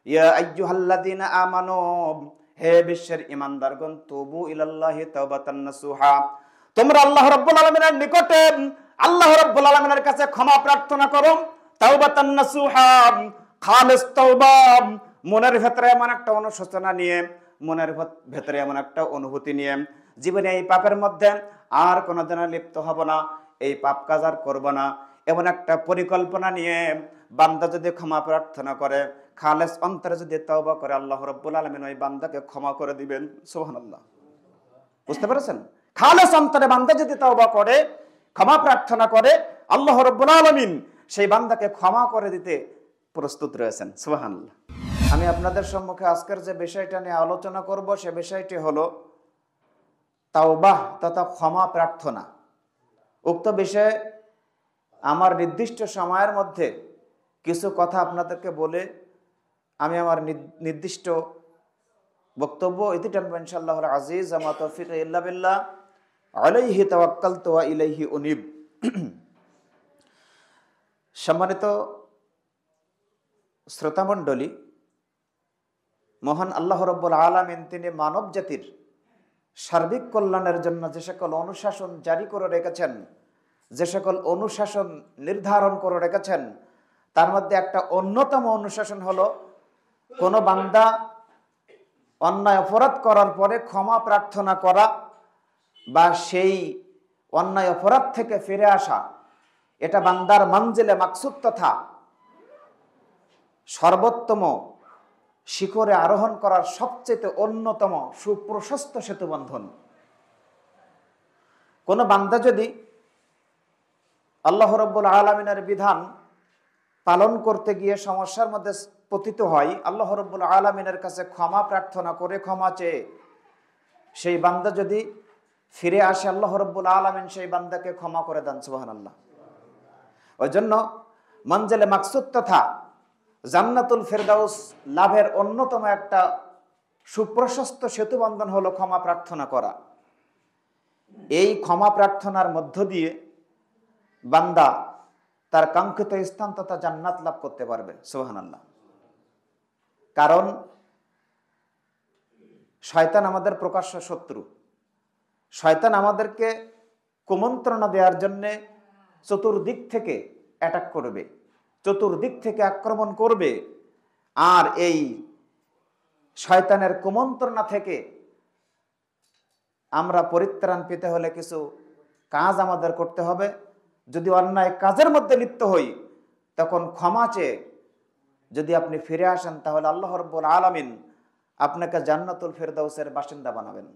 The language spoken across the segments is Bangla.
ইয়া আইয়ুহাল্লাযীনা আমানু, হে বিশ্বের ঈমানদারগণ, তুবু ইলাল্লাহি তাওবাতান নাসুহা, তোমরা আল্লাহ রাব্বুল আলামিনের নিকটে, আল্লাহ রাব্বুল আলামিনের কাছে ক্ষমা প্রার্থনা করো। তাওবাতান নাসুহা, খালিস তওবা, মনের ভেতরে এমন একটা অনুশোচনা নিয়ে, মনের ভেতরে এমন একটা অনুভূতি নিয়ে, জীবনে এই পাপের মধ্যে আর কোনোদিন লিপ্ত হব না, এই পাপ কাজ আর করব না, এমন একটা পরিকল্পনা নিয়ে বান্দা যদি ক্ষমা প্রার্থনা করে, খালেস অন্তরে যদি তওবা করে, আল্লাহ রাব্বুল আলামিন ওই বান্দাকে ক্ষমা করে দিবেন। সুবহানাল্লাহ। বুঝতে পেরেছেন? খালেস অন্তরে বান্দা যদি তওবা করে, ক্ষমা প্রার্থনা করে, আল্লাহ রাব্বুল আলামিন সেই বান্দাকে ক্ষমা করে দিতে প্রস্তুত রয়েছেন। সুবহানাল্লাহ। আমি আপনাদের সম্মুখে আজকের যে বিষয়টা নিয়ে আলোচনা করব, সে বিষয়টি হলো তাওবাহ তথা ক্ষমা প্রার্থনা। উক্ত বিষয়ে আমার নির্দিষ্ট সময়ের মধ্যে কিছু কথা আপনাদেরকে বলে আমি আমার নির্দিষ্ট বক্তব্য ইতি টানবো ইনশাআল্লাহুল আজিজ। আমা তাওফীক ইল্লা বিল্লাহ, আলাইহি তাওয়াক্কালতু ওয়া ইলাইহি উনীব। সম্মানিত শ্রোতামণ্ডলী, মহান আল্লাহ রাব্বুল আলামিন তিনি মানব জাতির সার্বিক কল্যাণের জন্য যে সকল অনুশাসন জারি করে রেখেছেন, যে সকল অনুশাসন নির্ধারণ করে রেখেছেন, তার মধ্যে একটা অন্যতম অনুশাসন হলো কোন বান্দা অন্যায় অপরাধ করার পরে ক্ষমা প্রার্থনা করা বা সেই অন্যায় অপরাধ থেকে ফিরে আসা। এটা বান্দার মানজিলে মাকসুদ তথা সর্বোত্তম শিখরে আরোহণ করার সবচেয়ে অন্যতম সুপ্রশস্ত সেতুবন্ধন। কোন বান্দা যদি আল্লাহ রাব্বুল আলামিনের বিধান পালন করতে গিয়ে সমস্যার মধ্যে পতিত হয়, আল্লাহ রাব্বুল আলামিনের কাছে ক্ষমা প্রার্থনা করে, ক্ষমা চেয়ে সেই বান্দা যদি ফিরে আসে, আল্লাহ রাব্বুল আলামিন সেই বান্দাকে ক্ষমা করে দেন। সুবহানাল্লাহ। ওই জন্য মঞ্জিলে মাকসুদ তথা জান্নাতুল ফেরদাউস লাভের অন্যতম একটা সুপ্রশস্ত সেতুবন্ধন হলো ক্ষমা প্রার্থনা করা। এই ক্ষমা প্রার্থনার মধ্য দিয়ে বান্দা তার কাঙ্ক্ষিত স্থান তথা জান্নাত লাভ করতে পারবে। সুবহানাল্লাহ। কারণ শয়তান আমাদের প্রকাশ্য শত্রু। শয়তান আমাদেরকে কুমন্ত্রণা দেওয়ার জন্য চতুর্দিক থেকে অ্যাটাক করবে, চতুর্দিক থেকে আক্রমণ করবে। আর এই শয়তানের কুমন্ত্রণা থেকে আমরা পরিত্রাণ পেতে হলে কিছু কাজ আমাদের করতে হবে। যদি অন্যায় কাজের মধ্যে লিপ্ত হই, তখন ক্ষমা চেয়ে যদি আপনি ফিরে আসেন, তাহলে আল্লাহ রাব্বুল আলামিন আপনাকে জান্নাতুল ফেরদাউসের বাসিন্দা বানাবেন।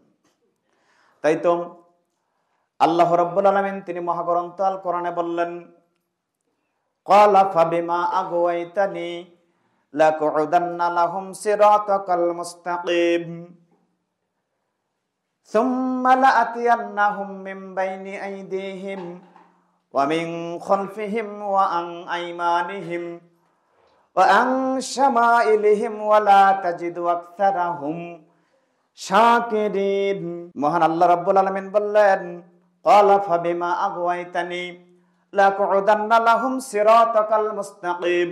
তাই তো আল্লাহ রাব্বুল আলামিন তিনি মহাগ্রন্থ আল কোরআনে বললেন, ক্বালা ফাবিমা আগওয়াইতানি লাকুউদান্না লাহুম সিরাতাকাল মুস্তাকিম সুম্মা লাআতিয়ান্নাহুম মিন বাইনি আইদিহিম ওয়া মিন খালফিহিম ওয়া আন আইমানিহিম ওয়া আন শামাইলিহিম ওয়া লা তাজিদু আকসারাহুম শাকিরিন। মহান আল্লাহ রাব্বুল আলামিন বললেন, ক্বালা ফাবিমা আগওয়াইতানি লাকুউদান্না লাহুম সিরাতাকাল মুস্তাকিম।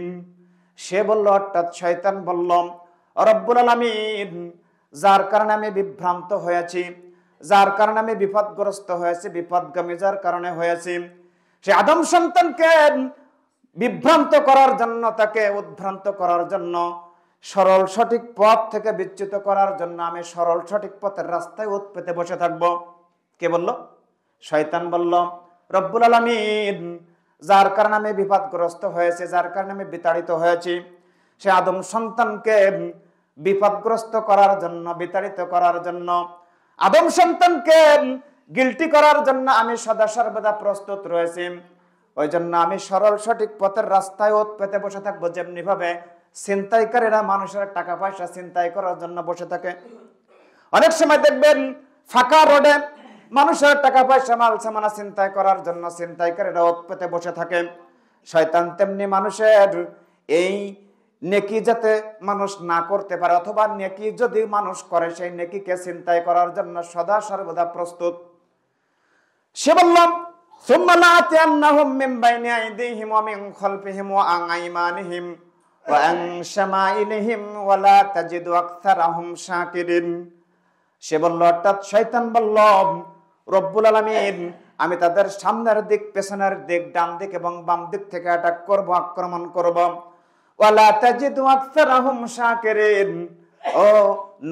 সে বলল, অর্থাৎ শয়তান বলল, রব্বুল আলামিন যার কারণে আমি বিভ্রান্ত হয়েছি, যার কারণে আমি বিপদগ্রস্ত হয়েছি, বিপদগামী যার কারণে হয়েছি, সে আদম সন্তানকে বিভ্রান্ত করার জন্য, তাকে উদ্ভ্রান্ত করার জন্য, সরল সঠিক পথ থেকে বিচ্যুত করার জন্য আমি সরল সঠিক পথের রাস্তায় ওত পেতে বসে থাকবো। কে বলল? শয়তান বলল, রব্বুল আলামিন যার কারণে আমি বিপদগ্রস্ত হয়েছে, যার কারণে আমি বিতাড়িত হয়েছি, সে আদম সন্তানকে বিপদগ্রস্ত করার জন্য, বিতাড়িত করার জন্য, আদম সন্তানকে গিল্টি করার জন্য আমি সদা সর্বদা প্রস্তুত রয়েছি। ওই জন্য আমি সরল সঠিক পথের রাস্তায় ওত পেতে বসে থাকবো। যেমনি ভাবে ছিনতাইকারীরা মানুষের টাকা পয়সা ছিনতাই করার জন্য বসে থাকে। অনেক সময় দেখবেন ফাঁকা রোডে মানুষের টাকা পয়সা মাল সামানা ছিনতাই করার জন্য ছিনতাইকারীরা ওত পেতে বসে থাকে। শয়তান তেমনি মানুষের এই নেকি যাতে মানুষ না করতে পারে, অথবা নেকি যদি মানুষ করে, সেই নেকিকে ছিনতাই করার জন্য সদা সর্বদা প্রস্তুত। সে বললাম, সুম্মা লাআতিয়ান্নাহুম মিন বাইনি আইদিহিম ওয়া মিন খালফিহিম ওয়া আন আইমানিহিম ওয়া আন শামাইলিহিম ওয়া লা তাজিদু আকসারাহুম শাকিরিন। সে বলল, অর্থাৎ শয়তান বলল, রব্বুল আলামিন আমি তাদের সামনের দিক, পেছনের দিক, ডান দিক এবং বাম দিক থেকে অ্যাটাক করব, আক্রমণ করব। ওয়া লা তাজিদু আকসারাহুম শাকিরিন। ও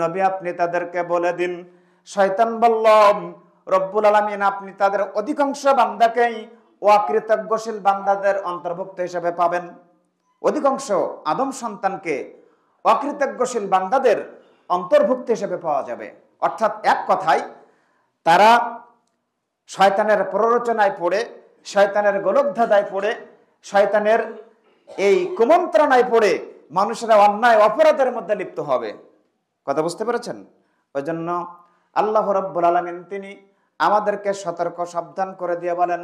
নবী, আপনি তাদেরকে বলে দিন, শয়তান বলল, রব্বুল আলামিন আপনি তাদের অধিকাংশ বান্দাকেই অকৃতজ্ঞশীল বান্দাদের অন্তর্ভুক্ত হিসেবে পাবেন। অধিকাংশ আদম সন্তানকে অকৃতজ্ঞশীল বান্দাদের অন্তর্ভুক্ত হিসেবে পাওয়া যাবে। অর্থাৎ এক কথায় তারা শয়তানের প্ররোচনায় পড়ে, শয়তানের গোলকধাঁধায় পড়ে, শয়তানের এই কুমন্ত্রণায় পড়ে মানুষেরা অন্যায় অপরাধের মধ্যে লিপ্ত হবে। কথা বুঝতে পেরেছেন? ওই জন্য আল্লাহ রাব্বুল আলামিন তিনি আমাদেরকে সতর্ক সাবধান করে দিয়ে বলেন,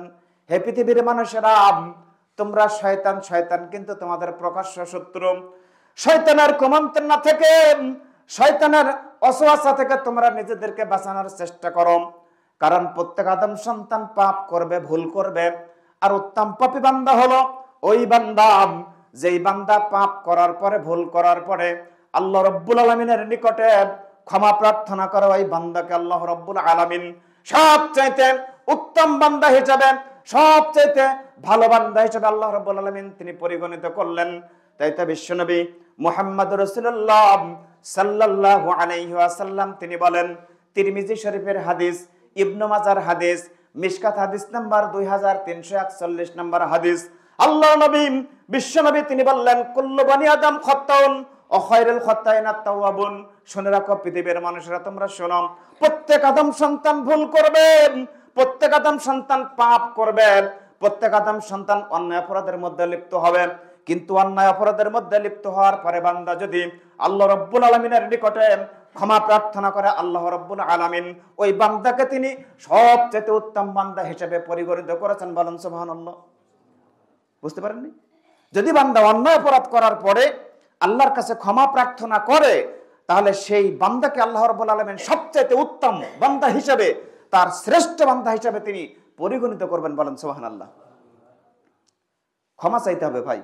হে পৃথিবীর মানুষেরা, তোমরা শয়তান কিন্তু তোমাদের প্রকাশ্য শত্রু। শয়তানের কুমন্ত্রণা থেকে, শয়তানের অসওয়াসা থেকে তোমরা নিজেদেরকে বাঁচানোর চেষ্টা করো। কারণ প্রত্যেক আদম সন্তান পাপ করবে, ভুল করবে। আর উত্তম পাপী বান্দা হলো ওই বান্দা যেই বান্দা পাপ করার পরে, ভুল করার পরে আল্লাহ রাব্বুল আলামিনের নিকটে ক্ষমা প্রার্থনা করে ওই বান্দাকে আল্লাহ রাব্বুল আলামিন সবচাইতে উত্তম বান্দা হিসেবে, সবচাইতে ভালো বান্দা হিসেবে আল্লাহ রাব্বুল আলামিন তিনি পরিগণিত করলেন। তাই তো বিশ্বনবী মুহাম্মদ রাসূলুল্লাহ সাল্লাল্লাহু আলাইহি ওয়াসাল্লাম তিনি বলেন, তিরমিজি শরীফের হাদিস, ইবনে মাজার হাদিস, মিশকাত হাদিস নাম্বার 2341 নম্বর হাদিস, আল্লাহর নবী বিশ্বনবী তিনি বললেন, কুল্লু বনি আদম খাত্তাউন ওয়া খায়রুল খাত্তাইনা আত-তাওয়াবুন। শুনে রাখো পৃথিবীর মানুষেরা, তোমরা শোনো, প্রত্যেক আদম সন্তান ভুল করবে, প্রত্যেক আদম সন্তান পাপ করবে, প্রত্যেক আদম সন্তান অন্যায় অপরাধের মধ্যে লিপ্ত হবে। কিন্তু অন্যায় অপরাধের মধ্যে লিপ্ত হওয়ার পরে বান্দা যদি আল্লাহ রাব্বুল আলামিনের নিকটে ক্ষমা প্রার্থনা করে, আল্লাহ রাব্বুল আলামিন ওই বান্দাকে তিনি সবচেয়ে উত্তম বান্দা হিসেবে পরিগণিত করেছেন। বলেন সুবহানাল্লাহ। বুঝতে পারেননি? যদি বান্দা অন্যায় অপরাধ করার পরে আল্লাহর কাছে ক্ষমা প্রার্থনা করে, তাহলে সেই বান্দাকে আল্লাহ রাব্বুল আলামিন সবচেয়ে উত্তম বান্দা হিসেবে, তার শ্রেষ্ঠ বান্দা হিসেবে তিনি পরিগণিত করবেন। বলেন সুবহানাল্লাহ। ক্ষমা চাইতে হবে ভাই।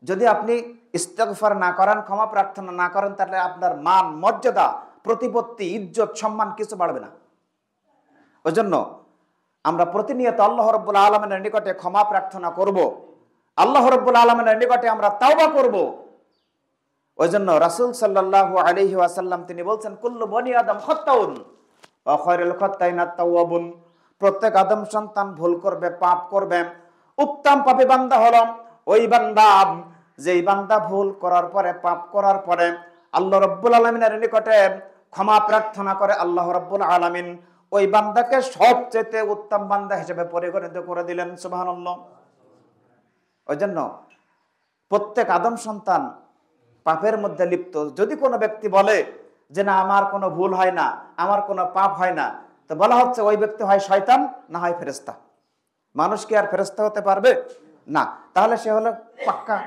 যদি আপনি ইস্তেগফার না করেন, ক্ষমা প্রার্থনা না করেন, তাহলে আপনার মান, মর্যাদা, প্রতিপত্তি, ইজ্জত, সম্মান কিছু বাড়বে না। ওই জন্য আমরা প্রতিনিয়ত আল্লাহ রাব্বুল আলামিনের নিকটে ক্ষমা প্রার্থনা করব, আল্লাহ রাব্বুল আলামিনের নিকটে আমরা তাওবা করব। ওই জন্য রাসূল সাল্লাল্লাহু আলাইহি ওয়াসাল্লাম তিনি বলছেন, কুল্লু বনি আদম খাত্তাউন ওয়া খায়রুল খাত্তাইনা আত-তাওয়াবুন। প্রত্যেক আদম সন্তান ভুল করবে, পাপ করবে। উত্তম পাপী বান্দা হলো ওই বান্দা যেই বান্দা ভুল করার পরে, পাপ করার পরে আল্লাহ রাব্বুল আলামিনের নিকটে ক্ষমা প্রার্থনা করে, আল্লাহ রাব্বুল আলামিন ওই বান্দাকে সবচেয়ে উত্তম বান্দা হিসেবে পরিগণিত করে দিলেন। সুবহানাল্লাহ। ওই জন্য প্রত্যেক আদম সন্তান পাপের মধ্যে লিপ্ত। যদি কোনো ব্যক্তি বলে যে না, আমার কোনো ভুল হয় না, আমার কোনো পাপ হয় না, তো বলা হচ্ছে ওই ব্যক্তি হয় শয়তান, না হয় ফেরেশতা। মানুষ কি আর ফেরেশতা হতে পারবে? না। তাহলে সে হলো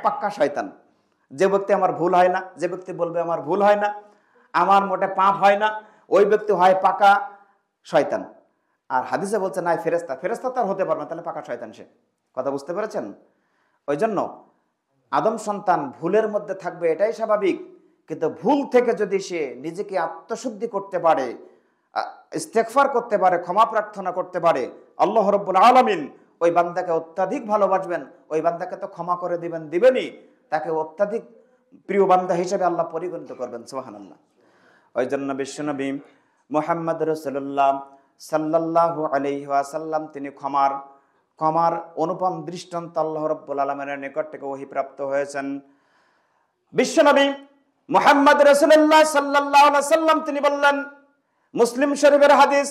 পাক্কা শয়তান। যে ব্যক্তি আমার ভুল হয় না, যে ব্যক্তি বলবে আমার ভুল হয় না, আমার মোটে পাপ হয় না, ওই ব্যক্তি হয় পাকা শয়তান। আর হাদিসে বলছে না ফেরেশতা, ফেরেশতা তো আর হতে পারবে না, তাহলে পাকা শয়তান সে। কথা বুঝতে পেরেছেন? ওই জন্য আদম সন্তান ভুলের মধ্যে থাকবে, এটাই স্বাভাবিক। কিন্তু ভুল থেকে যদি সে নিজেকে আত্মশুদ্ধি করতে পারে, ইস্তেগফার করতে পারে, ক্ষমা প্রার্থনা করতে পারে, আল্লাহ রাব্বুল আলামিন ওই বান্দাকে অত্যাধিক ভালোবাসবেন। ওই বান্দাকে তো ক্ষমা করে দিবেনই, তাকে অত্যাধিক প্রিয় বান্দা হিসেবে আল্লাহ পরিগণিত করবেন। সুবহানাল্লাহ। ওই জন্য বিশ্বনবী মুহাম্মদ রাসূলুল্লাহ সাল্লাল্লাহু আলাইহি ওয়াসাল্লাম তিনি ক্ষমার অনুপম দৃষ্টান্ত আল্লাহ রাব্বুল আলামিনের নিকট থেকে ওহী প্রাপ্ত হয়েছেন। বিশ্বনবী মুহাম্মদ রাসূলুল্লাহ সাল্লাল্লাহু আলাইহি ওয়াসাল্লাম তিনি বললেন, মুসলিম শরীফের হাদিস,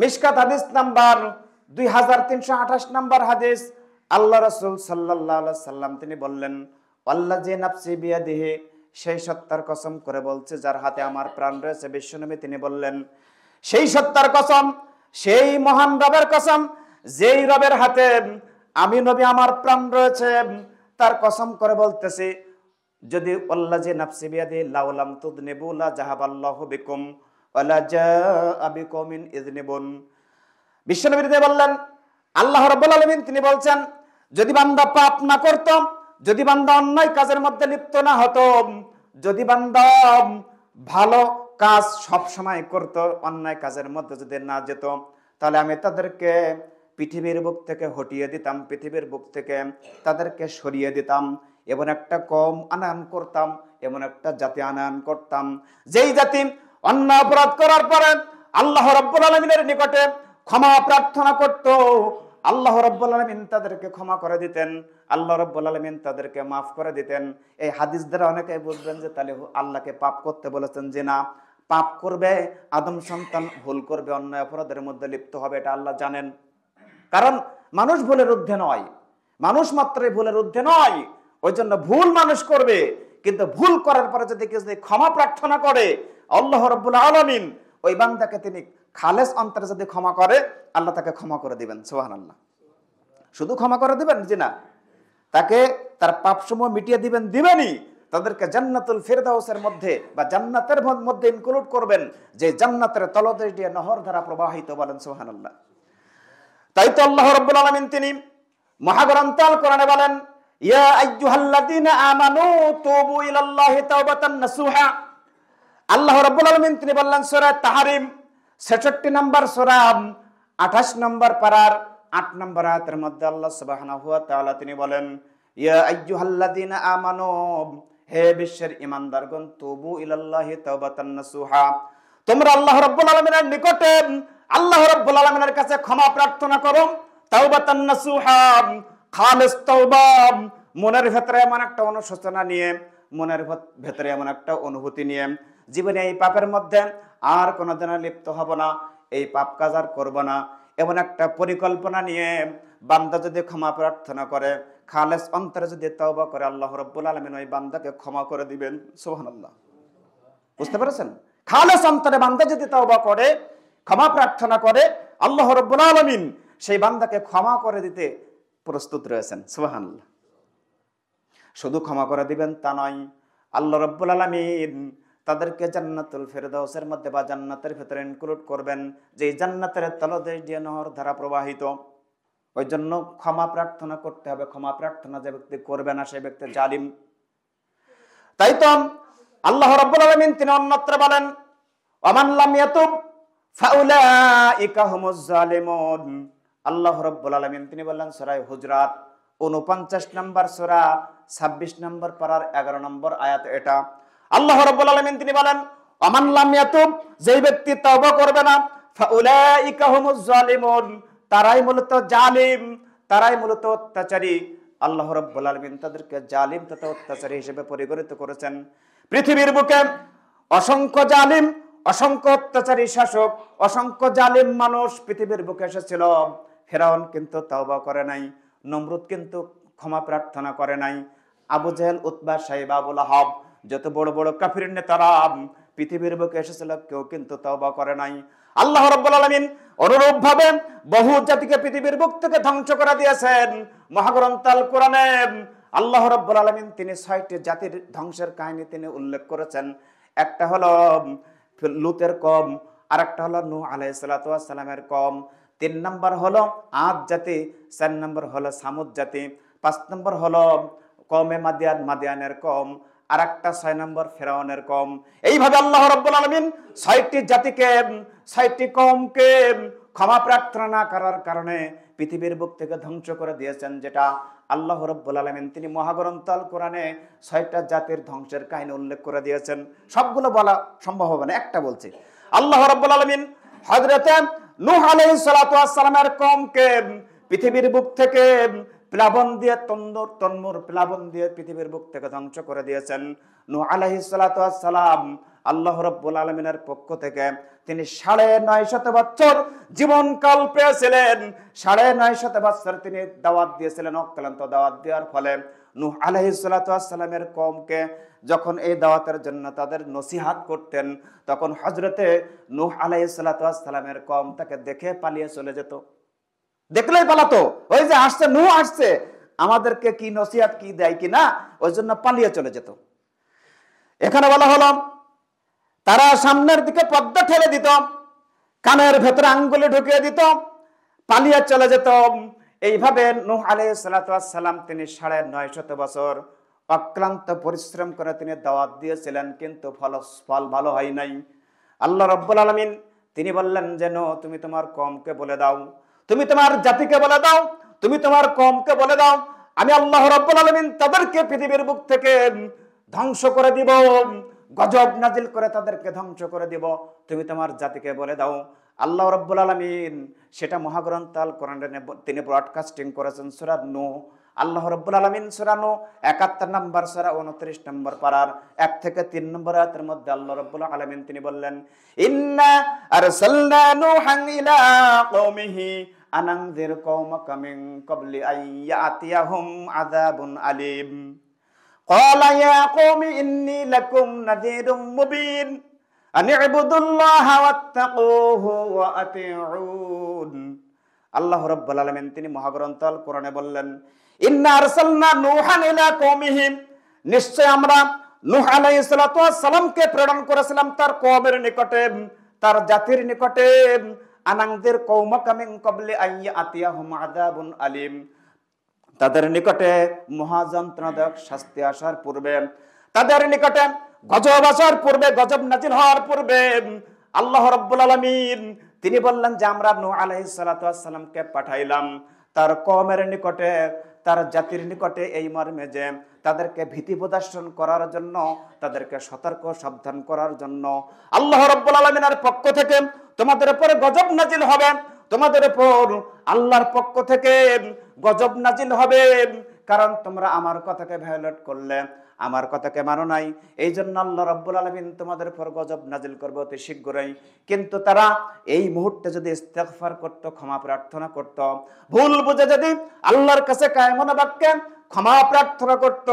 মিশকাত হাদিস নাম্বার 2328 নম্বর হাদিস, আল্লাহ রাসূল সাল্লাল্লাহু আলাইহি ওয়াসাল্লাম তিনি বললেন, আল্লাযী নাফসি বিয়াদিহি, সেই সত্তার কসম করে বলছে যার হাতে আমার প্রাণ রয়েছে। বিশ্বনবী তিনি বললেন, সেই সত্তার কসম, সেই মহান রবের কসম, যেই রবের হাতে আমি নবী আমার প্রাণ রয়েছে, তার কসম করে বলতেছি, যদি আল্লাযী নাফসি বিয়াদিহি লাউলাম তুযনিবু লা যাহাবাল্লাহু বিকুম ওয়া লা জাআ বিকুমিন ইযনিবুন। বিশ্বনবী তিনি বললেন, আল্লাহ রাব্বুল আলামিন তিনি বলছেন, যদি বান্দা পাপ না করত, যদি বান্দা অন্যায় কাজের মধ্যে লিপ্ত না হতো, যদি বান্দা ভালো কাজ সব সময় করত, অন্যায় কাজের মধ্যে যদি না যেত, তাহলে আমি তাদেরকে পৃথিবীর বুক থেকে হটিয়ে দিতাম, পৃথিবীর বুক থেকে তাদেরকে সরিয়ে দিতাম, এমন একটা কওম আনয়ন করতাম, এমন একটা জাতি আনয়ন করতাম, যেই জাতি অন্যায় অপরাধ করার পরে আল্লাহ রাব্বুল আলামিনের নিকটে ক্ষমা প্রার্থনা করত, আল্লাহ রাব্বুল আলামিন তাদেরকে ক্ষমা করে দিতেন, আল্লাহ রাব্বুল আলামিন তাদেরকে মাফ করে দিতেন। এই হাদিস দ্বারা অনেকেই বুঝবেন যে তাহলে আল্লাহকে পাপ করতে বলেছেন, যে না, পাপ করবে আদম সন্তান, ভুল করবে, অন্যায় অপরাধের মধ্যে লিপ্ত হবে, এটা আল্লাহ জানেন। কারণ মানুষ ভুলের ঊর্ধ্বে নয়, মানুষ মাত্রই ভুলের ঊর্ধ্বে নয়। ওই জন্য ভুল মানুষ করবে, কিন্তু ভুল করার পরে যদি কেউ ক্ষমা প্রার্থনা করে, আল্লাহ রাব্বুল আলামিন ওই বান্দাকে তিনি খালেস অন্তরে যদি ক্ষমা করে, আল্লাহ তাকে ক্ষমা করে দিবেন। সুবহানাল্লাহ। শুধু ক্ষমা করে দিবেন জি না, তাকে তার পাপসমূহ মিটিয়ে দিবেন, দিবেনই, তাদেরকে জান্নাতুল ফিরদাউসের মধ্যে বা জান্নাতের মধ্যে ইনক্লুড করবেন, যে জান্নাতের তলদেশ দিয়ে নহর ধারা প্রবাহিত। বলেন সুবহানাল্লাহ। তাই তো আল্লাহ রাব্বুল আলামিন তিনি মহাগ্রন্থ আল কোরআনে বলেন, ইয়া আইয়ুহাল্লাযীনা আমানু তুবু ইলাল্লাহি তাওবাতান নাসুহা। আল্লাহ রাব্বুল আলামিন তিনি বললেন সূরা তাহরিম 66 নম্বর সূরা 28 নম্বর পারার 8 নম্বর আয়াতের মধ্যে আল্লাহ সুবহানাহু ওয়া তাআলা তিনি বলেন, ইয়া আইয়ুহাল্লাযীনা আমানু, হে বিশ্বের ঈমানদারগণ, তুবু ইলাল্লাহি তাওবাতান নাসুহা, তোমরা আল্লাহ রাব্বুল আলামিনের নিকটে আল্লাহ রাব্বুল আলামিনের কাছে ক্ষমা প্রার্থনা করো। তাওবাতান নাসুহা, খালিস তওবা, মনের ভেতরে এমন একটা অনুশোচনা নিয়ে, মনের ভেতরে এমন একটা অনুভূতি নিয়ে, জীবনে এই পাপের মধ্যে আর কোনোদিন লিপ্ত হব না, এই পাপ কাজ আর করব না, এমন একটা পরিকল্পনা নিয়ে বান্দা যদি ক্ষমা প্রার্থনা করে, খালেস অন্তরে যদি তওবা করে, আল্লাহ রাব্বুল আলামিন ওই বান্দাকে ক্ষমা করে দিবেন। সুবহানাল্লাহ। বুঝতে পেরেছেন? খালেস অন্তরে বান্দা যদি তওবা করে, ক্ষমা প্রার্থনা করে, আল্লাহ রাব্বুল আলামিন সেই বান্দাকে ক্ষমা করে দিতে প্রস্তুত রয়েছেন। সুবহানাল্লাহ। শুধু ক্ষমা করে দিবেন তা নয়, আল্লাহ রাব্বুল আলামিন তাদেরকে জান্নাতুল ফিরদাউসের মধ্যে বা জান্নাতের ভিতরে ইনক্লুড করবেন, যে জান্নাতের তলদেশ দিয়ে নহর ধারা প্রবাহিত। ওই জন্য ক্ষমা প্রার্থনা করতে হবে। ক্ষমা প্রার্থনা যে ব্যক্তি করবে না, সেই ব্যক্তি জালিম। তাই তো আল্লাহ রাব্বুল আলামিন তিনি অন্যত্র বলেন, ওয়ামান লাম ইয়াতুব ফাউলাইকা হুমুজ জালিমুন। আল্লাহ রাব্বুল আলামিন তিনি বললেন সূরা হুজরাত 49 নম্বর সূরা 26 নম্বর পারার 11 নম্বর আয়াত। এটা আল্লাহ রাব্বুল আলামিন তিনি বলেন, ওয়ামান লাম ইয়াতুব, যেই ব্যক্তি তওবা করবে না, ফাউলাইকা হুমুজ জালিমুন, তারাই মূলত জালিম, তারাই মূলত অত্যাচারী। আল্লাহ রাব্বুল আলামিন তাদেরকে জালিম তথা অত্যাচারী হিসেবে পরিগণিত করেছেন। পৃথিবীর বুকে অসংখ্য জালিম, অসংখ্য অত্যাচারী শাসক, অসংখ্য জালিম মানুষ পৃথিবীর বুকে এসেছিল। ফেরাউন কিন্তু তওবা করে নাই, নমরুদ কিন্তু ক্ষমা প্রার্থনা করে নাই, আবু জেহেল, উতবা, সাইবা, আবু লাহাব, যত বড় বড় কাফির নেতারা পৃথিবীর বুকে এসেছিল, কেউ কিন্তু তওবা করে নাই। আল্লাহ রাব্বুল আলামিন অনুরূপ ভাবে বহু জাতিকে পৃথিবীর বুক থেকে ধ্বংস করে দিয়েছেন। মহাগ্রন্থ আল কোরআনে আল্লাহ রাব্বুল আলামিন তিনি 6টি জাতির ধ্বংসের কাহিনী তিনি উল্লেখ করেছেন। একটা হলো লুতের কওম, আরেকটা হলো নূহ আলাইহিস সালাতু ওয়াস সালামের কওম, 3 নম্বর হলো আদ জাতি, 4 নম্বর হলো সামুদ জাতি, 5 নম্বর হলো কওমে মাদিয়ান, মাদিয়ানের কওম, আর একটা 6 নম্বর ফেরাউনের কওম। এইভাবে আল্লাহ রাব্বুল আলামিন 6টি জাতিকে, 6টি কওমকে ক্ষমা প্রার্থনা না করার কারণে পৃথিবীর বুক থেকে ধ্বংস করে দিয়েছেন। যেটা আল্লাহ রাব্বুল আলামিন তিনি মহাগ্রন্থ আল কোরআনে 6টা জাতির ধ্বংসের কাহিনী উল্লেখ করে দিয়েছেন। সবগুলো বলা সম্ভব হবে না, একটা বলছি। আল্লাহ রাব্বুল আলামিন হযরত নূহ আলাইহিস সালাতু ওয়াস সালামের কওমকে পৃথিবীর বুক থেকে প্লাবন দিয়ে, তন্মুর প্লাবন দিয়ে পৃথিবীর বুক থেকে ধ্বংস করে দিয়েছেন। নূহ আলাইহিস সালাতু ওয়াস সালাম আল্লাহ রাব্বুল আলামিনের পক্ষ থেকে তিনি 950 বছর জীবনকাল পেয়েছিলেন। 950 বছর তিনি দাওয়াত দিয়েছিলেন। অক্লান্ত দাওয়াত দেওয়ার ফলে নূহ আলাইহিস সালাতু ওয়াস সালামের কওমকে যখন এই দাওয়াতের জন্য তাদের নসিহাত করতেন, তখন হযরতে নূহ আলাইহিস সালাতু ওয়াস সালামের কওম তাকে দেখে পালিয়ে চলে যেত। দেখলেই পালাতো, ওই যে আসছে নূহ আসছে, আমাদেরকে কি নসিহত কি দেয় কিনা, ওই জন্য পালিয়ে চলে যেত। এখানে বলা হলো তারা সামনের দিকে পর্দা ঠেলে দিত, কানের ভেতরে আঙ্গুলে ঢুকিয়ে দিত, পালিয়ে চলে যেত। এইভাবে নূহ আলাইহিস সালাতু ওয়াস সালাম তিনি ৯৫০ বছর অক্লান্ত পরিশ্রম করে তিনি দাওয়াত দিয়েছিলেন, কিন্তু ফল ভালো হয় নাই। আল্লাহ রাব্বুল আলামিন তিনি বললেন যে তুমি তোমার কওমকে বলে দাও, তুমি তোমার জাতিকে বলে দাও, তুমি তোমার কওমকে বলে দাও, আমি আল্লাহ রাব্বুল আলামিন তাদেরকে পৃথিবীর বুক থেকে ধ্বংস করে দিব, গজব নাজিল করে তাদেরকে ধ্বংস করে দিব। তুমি তোমার জাতিকে বলে দাও। আল্লাহ রাব্বুল আলামিন সেটা মহাগ্রন্থ আল কোরআনে তিনি ব্রডকাস্টিং করেছেন সূরা নূহ। আল্লাহ রাব্বুল আলামিন সূরা নূহ ৭১ নম্বর সূরা ২৯ নম্বর পারার ১ থেকে ৩ নম্বর আয়াতের মধ্যে আল্লাহ রাব্বুল আলামিন তিনি বললেন, ইন্না আরসালনা নূহান ইলা কওমিহি আনযির কওমাকা মিন ক্বাবলি আইয়াতিয়াহুম আযাবুন আলীম। ক্বালা ইয়া কওমি ইন্নী লাকুম নাযীরুম মুবিন আন ইবুদুল্লাহা ওয়াত্তাকুহু ওয়া আতিউন। আল্লাহ রাব্বুল আলামিন তিনি মহাগ্রন্থ আল কোরআনে বললেন, ইন্না আরসালনা নূহান ইলা কওমিহি, নিশ্চয় আমরা নূহ আলাইহিস সালাতু ওয়াস সালামকে প্রেরণ করেছিলাম তার কওমের নিকটে, তার জাতির নিকটে। আনযির কওমাকা মিন ক্বাবলি আইয়াতিয়াহুম আযাবুন আলীম, তাদের নিকটে মহাযন্ত্রণাদায়ক শাস্তি আসার পূর্বে, তাদের নিকটে গজব আসার পূর্বে, গজব নাজিল হওয়ার পূর্বে আল্লাহ রাব্বুল আলামিন তিনি বললেন যে আমরা নূহ আলাইহিস সালাতু ওয়াস সালামকে পাঠাইলাম তার কওমের নিকটে, তার জাতির নিকটে, এই মর্মে যে তাদেরকে ভীতি প্রদর্শন করার জন্য, তাদেরকে সতর্ক সাবধান করার জন্য আল্লাহ রাব্বুল আলামিনের পক্ষ থেকে তোমাদের উপরে গজব নাজিল হবে, তোমাদের উপর আল্লাহর পক্ষ থেকে গজব নাজিল হবে, কারণ তোমরা আমার কথাকে ভায়োলেট করলে, আমার কথাকে মানো নাই। এই জন্য আল্লাহ রাব্বুল আলামিন তোমাদের উপর গজব নাজিল করবে অতি শীঘ্রই। কিন্তু তারা এই মুহূর্তে যদি ইস্তেগফার করত, ক্ষমা প্রার্থনা করত, ভুল বুঝে যদি আল্লাহর কাছে কায়মনা বাক্যে ক্ষমা প্রার্থনা করত,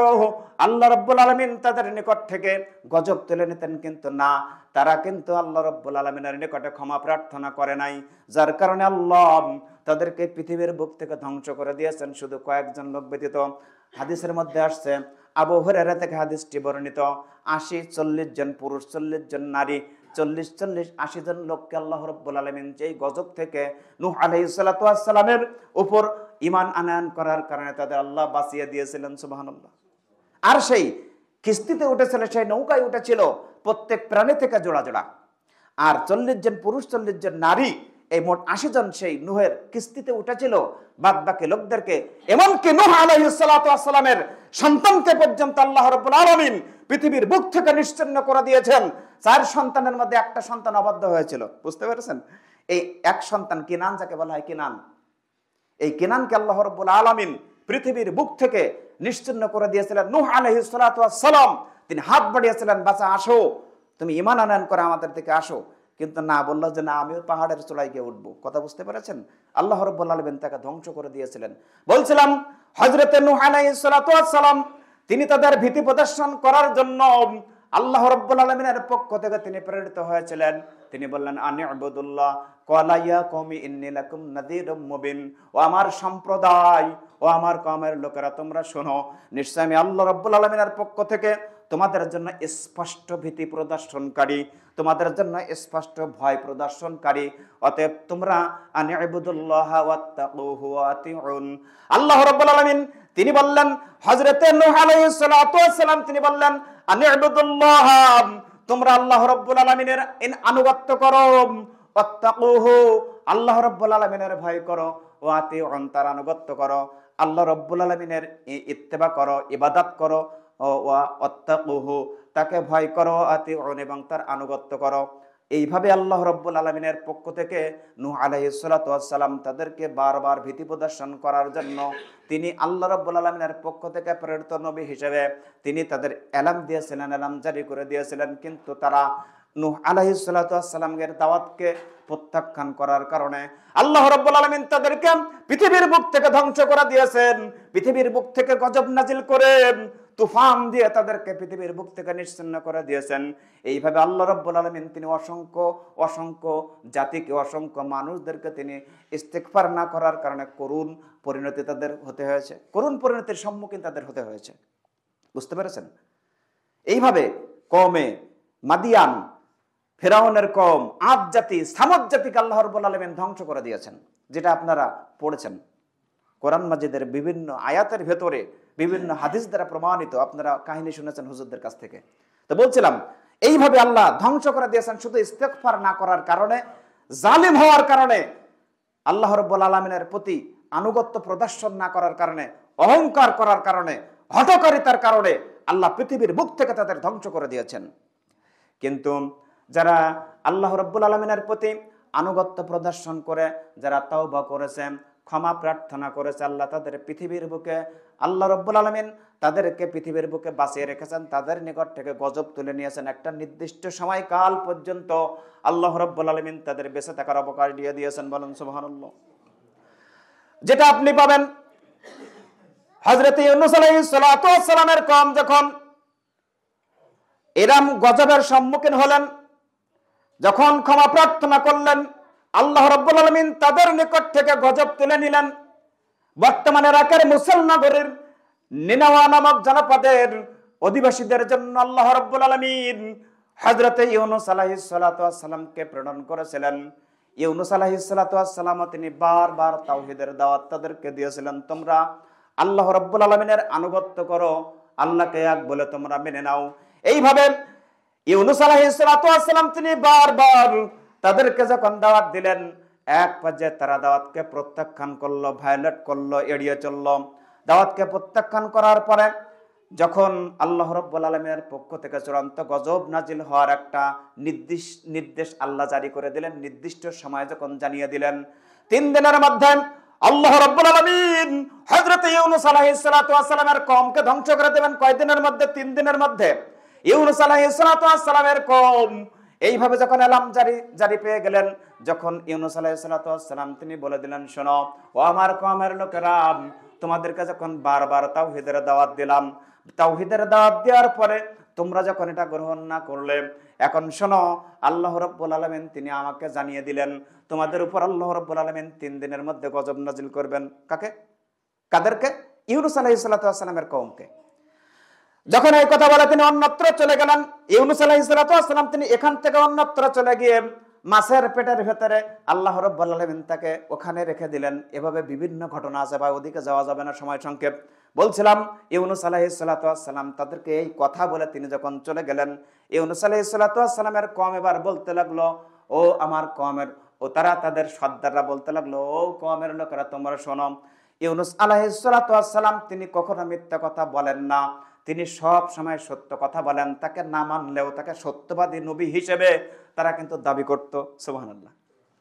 আল্লাহ রাব্বুল আলামিন তাদের নিকট থেকে গজব তুলে নিতেন। কিন্তু না, তারা কিন্তু আল্লাহ রাব্বুল আলামিনের নিকটে ক্ষমা প্রার্থনা করে নাই, যার কারণে আল্লাহ তাদেরকে পৃথিবীর বুক থেকে ধ্বংস করে দিয়েছেন, শুধু কয়েকজন লোক ব্যতীত। হাদিসের মধ্যে আসছে, আবু হুরায়রা থেকে হাদিসটি বর্ণিত, ৮০-৪০ জন পুরুষ, ৪০ জন নারী, ৪০-৪০-৮০ জন লোককে আল্লাহ রাব্বুল আলামিন যেই গজব থেকে নূহ আলাইহিস সালাতু ওয়াস সালামের উপর ঈমান আনয়ন করার কারণে তাদের আল্লাহ বাঁচিয়ে দিয়েছিলেন। সুবহানাল্লাহ। আর সেই কিস্তিতে উঠেছিল, সেই নৌকায় উঠেছিল প্রত্যেক প্রাণী থেকে জোড়া জোড়া, আর ৪০ জন পুরুষ, ৪০ জন নারী, এই মোট ৮০ জন সেই নূহের কিস্তিতে উঠেছিল। বাদ বাকি লোকদেরকে, এমনকি নূহ আলাইহিস সালাতু ওয়াস সালামের সন্তানকে পর্যন্ত আল্লাহ রাব্বুল আলামিন পৃথিবীর বুক থেকে নিশ্চিহ্ন করে দিয়েছেন। ৪ সন্তানের মধ্যে একটা সন্তান অবাধ্য হয়েছিল, বুঝতে পেরেছেন? এই এক সন্তান কিনান, যাকে বলা হয় কিনান, এই কিনানকে আল্লাহ রাব্বুল আলামিন পৃথিবীর বুক থেকে নিশ্চিহ্ন করে দিয়েছিলেন। নূহ আলাইহিস সালাতু ওয়াস সালাম তিনি হাত বাড়িয়েছিলেন, বাচ্চা আসো, তুমি ঈমান আনয়ন করে আমাদের দিকে আসো। কিন্তু না, বলল যে না, আমিও পাহাড়ের চূড়ায় গিয়ে উঠবো। কথা বুঝতে পেরেছেন? আল্লাহ রাব্বুল আলামিন তাকে ধ্বংস করে দিয়েছিলেন। বলছিলাম হযরতে নূহ আলাইহিস সালাতু ওয়াস সালাম তিনি তাদের ভীতি প্রদর্শন করার জন্য আল্লাহ রাব্বুল আলামিনের পক্ষ থেকে তিনি প্রেরিত হয়েছিলেন। তিনি বললেন, আনি ইবুদুল্লাহ, ক্বালা ইয়া কওমি ইন্নী লাকুম নাযীরুম মুবিন। ও আমার সম্প্রদায়, ও আমার কওমের লোকেরা, তোমরা শোনো, নিশ্চয় আমি আল্লাহ রাব্বুল আলামিনের পক্ষ থেকে তোমাদের জন্য স্পষ্ট ভীতি প্রদর্শনকারী, তোমাদের জন্য স্পষ্ট ভয় প্রদর্শনকারী। অতএব তোমরা আনি ইবুদুল্লাহ ওয়াত্তাকুহু ওয়া আতিউন। আল্লাহ রাব্বুল আলামিন তিনি বললেন, হযরতে নূহ আলাইহিস সালাতু ওয়াস সালাম তিনি বললেন, আনি ইবুদুল্লাহ, তোমরা আল্লাহ রাব্বুল আলামিনের আনুগত্য করো, ওয়াত্তাকুহু, আল্লাহ রাব্বুল আলামিনের ভয় করো, ওয়া আতিউন, তার আনুগত্য করো, আল্লাহ রাব্বুল আলামিনের ইত্তেবা করো, ইবাদত করো, ওয়া আত্তাকুহু, তাকে ভয় করো, আতিউন, এবং তার আনুগত্য করো। এইভাবে আল্লাহ রাব্বুল আলামিনের পক্ষ থেকে নূহ আলাইহিস সালাতু ওয়াস সালাম তাদেরকে বারবার ভীতি প্রদর্শন করার জন্য তিনি আল্লাহ রাব্বুল আলামিনের পক্ষ থেকে প্রেরিত নবী হিসেবে তিনি তাদের এলান দিয়েছিলেন, এলান জারি করে দিয়েছিলেন। কিন্তু তারা নূহ আলাইহিস সালাতু ওয়াস সালামের দাওয়াতকে প্রত্যাখ্যান করার কারণে আল্লাহ রাব্বুল আলামিন তাদেরকে পৃথিবীর বুক থেকে ধ্বংস করে দিয়েছেন। পৃথিবীর বুক থেকে গজব নাজিল করে তুফান দিয়ে তাদেরকে পৃথিবীর বুক থেকে নিশ্চিহ্ন করে দিয়েছেন। এইভাবে আল্লাহ রাব্বুল আলামিন তিনি অসংখ্য জাতিকে, অসংখ্য মানুষদেরকে তিনি ইস্তেগফার না করার কারণে করুণ পরিণতি তাদের হতে হয়েছে, করুণ পরিণতির সম্মুখীন তাদের হতে হয়েছে। বুঝতে পেরেছেন? এইভাবে কওমে মাদিয়ান, ফেরাউনের কওম, আদ জাতি, সামুদ জাতিকে আল্লাহ রাব্বুল আলামিন ধ্বংস করে দিয়েছেন, যেটা আপনারা পড়েছেন। কোরআন মাজিদের বিভিন্ন আয়াতের ভেতরে বিভিন্ন হাদিস দ্বারা প্রমাণিত, আপনারা কাহিনী শুনেছেন হুজুরদের কাছ থেকে। তো বলছিলাম এইভাবে আল্লাহ ধ্বংস করে দিয়েছেন শুধু ইস্তেগফার না করার কারণে, জালিম হওয়ার কারণে, আল্লাহ রাব্বুল আলামিনের প্রতি আনুগত্য প্রদর্শন না করার কারণে, অহংকার করার কারণে, হঠকারিতার কারণে আল্লাহ পৃথিবীর বুক থেকে তাদের ধ্বংস করে দিয়েছেন। কিন্তু যারা আল্লাহ রাব্বুল আলামিনের প্রতি আনুগত্য প্রদর্শন করে, যারা তাওবা করেছে, ক্ষমা প্রার্থনা করেছে, আল্লাহ তাদের পৃথিবীর বুকে, আল্লাহ রাব্বুল আলামিন তাদেরকে পৃথিবীর বুকে বাঁচিয়ে রেখেছেন, তাদের নিকট থেকে গজব তুলে নিয়েছেন। একটা নির্দিষ্ট সময়কাল পর্যন্ত আল্লাহ রাব্বুল আলামিন তাদের বেঁচে থাকার অবকাশ দিয়ে দিয়েছেন। বলেন সুবহানাল্লাহ। যেটা আপনি পাবেন হযরত ইউনূস আলাইহিস সালাতু ওয়াস সালামের কওম যখন এরম গজবের সম্মুখীন হলেন, যখন ক্ষমা প্রার্থনা করলেন, আল্লাহ রাব্বুল আলামিন তাদের নিকট থেকে গজব তুলে নিলেন। বর্তমানে ইরাকের মুসল নগরের নিনাওয়া নামক জনপদের অধিবাসীদের জন্য আল্লাহ রাব্বুল আলামিন হযরত ইউনূস আলাইহিস সালাতু ওয়াস সালামকে প্রেরণ করেছিলেন। ইউনূস আলাইহিস সালাতু ওয়াস সালাম তিনি বারবার তাওহীদের দাওয়াত তাদেরকে দিয়েছিলেন, তোমরা আল্লাহ রাব্বুল আলামিনের আনুগত্য করো, আল্লাহকে এক বলে তোমরা মেনে নাও। এইভাবে ইউনূস আলাইহিস সালাতু ওয়াস সালাম তিনি বারবার তাদেরকে যখন দাওয়াত দিলেন, এক পর্যায়ে তারা দাওয়াতকে প্রত্যাখ্যান করলো, ভায়োলেট করলো, এড়িয়ে চললো। দাওয়াতকে প্রত্যাখ্যান করার পরে যখন আল্লাহ রাব্বুল আলামিনের পক্ষ থেকে চূড়ান্ত গজব নাজিল হওয়ার একটা নির্দেশ আল্লাহ জারি করে দিলেন, নির্দিষ্ট সময় যখন জানিয়ে দিলেন, 3 দিনের মধ্যে আল্লাহ রাব্বুল আলামিন হযরত ইউনূস আলাইহিস সালাতু ওয়াস সালামের কওমকে ধ্বংস করে দেবেন। কয় দিনের মধ্যে? 3 দিনের মধ্যে। ইউনূস আলাইহিস সালাতু ওয়াস সালামের কওম এইভাবে যখন এলাম জারি পেয়ে গেলেন, যখন ইউনূস আলাইহিস সালাতু ওয়াস সালাম তিনি বলে দিলেন, শোনো ও আমার কওমের লোকেরা, তোমাদেরকে যখন বারবার তাওহীদের দাওয়াত দিলাম, তাওহীদের দাওয়াত দেওয়ার পরে তোমরা যখন এটা গ্রহণ না করলে, এখন শোনো আল্লাহ রাব্বুল আলামিন তিনি আমাকে জানিয়ে দিলেন তোমাদের উপর আল্লাহ রাব্বুল আলামিন 3 দিনের মধ্যে গজব নাজিল করবেন। কাদেরকে? ইউনূস আলাইহিস সালাতু ওয়াস সালামের কওমকে। যখন এই কথা বলে তিনি অন্যত্র চলে গেলেন, ইউনূস আলাইহিস সালাতু ওয়াস সালাম তিনি এখান থেকে অন্যত্র চলে গিয়ে মাছের পেটের ভেতরে আল্লাহ রাব্বুল আলামিন তাকে ওখানে রেখে দিলেন। এভাবে বিভিন্ন ঘটনা আছে, ভাই ওদিকে যাওয়া যাবে না, সময় সংক্ষেপ। বলছিলাম ইউনূস আলাইহিস সালাতু ওয়াস সালাম তাদেরকে এই কথা বলে তিনি যখন চলে গেলেন, ইউনূস আলাইহিস সালাতু ওয়াস সালামের কওম এবার বলতে লাগলো, ও আমার কওমের, ও তারা তাদের সর্দাররা বলতে লাগলো, ও কওমের লোকেরা তোমরা শোনো, ইউনূস আলাইহিস সালাতু ওয়াস সালাম তিনি কখনো মিথ্যা কথা বলেন না, তিনি সব সময় সত্য কথা বলেন। তাকে না মানলেও তাকে সত্যবাদী নবী হিসেবে তারা কিন্তু দাবি করত। সুবহানাল্লাহ।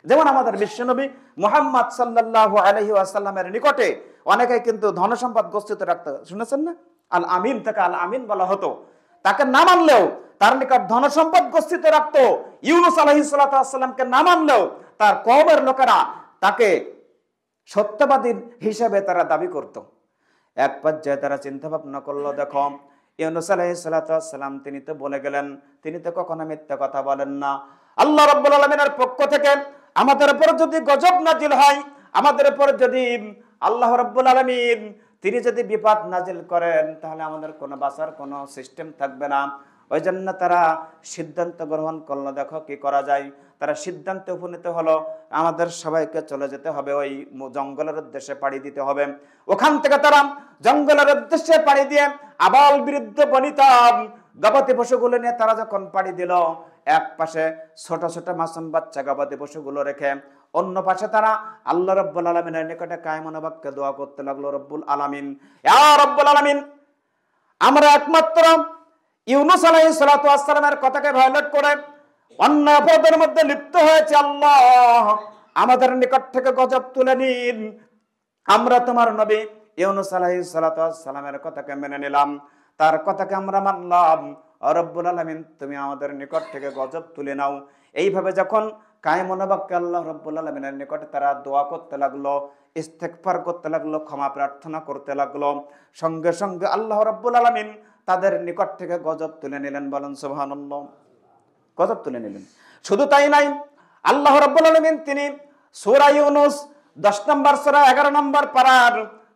যেমন আমাদের বিশ্বনবী মুহাম্মদ সাল্লাল্লাহু আলাইহি ওয়াসাল্লামের নিকটে অনেকে কিন্তু ধন সম্পদ গচ্ছিত রাখতো, শুনেছেন না? আল আমিন, তাকে আল আমিন বলা হতো। তাকে না মানলেও তার নিকট ধন সম্পদ গচ্ছিত রাখতো। ইউনূস আলাইহিস সালাতু ওয়াস সালামকে না মানলেও তার কওমের লোকেরা তাকে সত্যবাদী হিসেবে তারা দাবি করত। এক পর্যায়ে তারা চিন্তা ভাবনা করলো, দেখো ইউনূস আলাইহিস সালাতু ওয়াস সালাম তিনি তো বলে গেলেন, তিনি তো কখনো মিথ্যা কথা বলেন না। আল্লাহ রাব্বুল আলামিনের পক্ষ থেকে আমাদের উপর যদি গজব নাজিল হয়, আমাদের উপর যদি আল্লাহ রাব্বুল আলামিন তিনি যদি বিপদ নাজিল করেন, তাহলে আমাদের কোনো বাঁচার কোনো সিস্টেম থাকবে না। ওই জন্য তারা সিদ্ধান্ত গ্রহণ করলো, দেখো কি করা যায়। তারা সিদ্ধান্তে উপনীত হলো, আমাদের সবাইকে চলে যেতে হবে, ওই জঙ্গলের উদ্দেশ্যে পাড়ি দিতে হবে। ওখান থেকে তারা জঙ্গলের উদ্দেশ্যে পাড়ি দিয়ে আবাল বৃদ্ধ বনিতা গবাদি পশুগুলো নিয়ে তারা যখন পাড়ি দিল, এক পাশে ছোট ছোট মাসুম বাচ্চা গবাদি পশুগুলো রেখে, অন্য পাশে তারা আল্লাহ রাব্বুল আলামিনের নিকটে কায়মন বাক্যে দোয়া করতে লাগলো, রব্বুল আলামিন, ইয়া রব্বুল আলামিন, আমরা একমাত্র ইউনূস আলাইহিস সালাতু ওয়াস সালামের কথাকে ভায়োলেট করে অন্য অপরাধের মধ্যে লিপ্ত হয়েছে, আল্লাহ আমাদের নিকট থেকে গজব তুলে নিন। আমরা তোমার নবী ইউনূস আলাইহিস সালাতু ওয়াস সালামের কথাকে মেনে নিলাম, তার কথাকে আমরা মানলাম, রব্বুল আলামিন তুমি আমাদের নিকট থেকে গজব তুলে নাও। এইভাবে যখন কায়মন বাক্যে আল্লাহ রব্বুল আলামিনের নিকটে তারা দোয়া করতে লাগলো, ইস্তেগফার করতে লাগলো, ক্ষমা প্রার্থনা করতে লাগলো, সঙ্গে সঙ্গে আল্লাহ রব্বুল আলামিন তাদের নিকট থেকে গজব তুলে নিলেন। বলেন সুবহানাল্লাহ। গজব তুলে নিলেন। শুধু তাই নাই, আল্লাহ রাব্বুল আলামিন তিনি সূরা ইউনূস 10 নম্বর সূরা 11 নম্বর পারার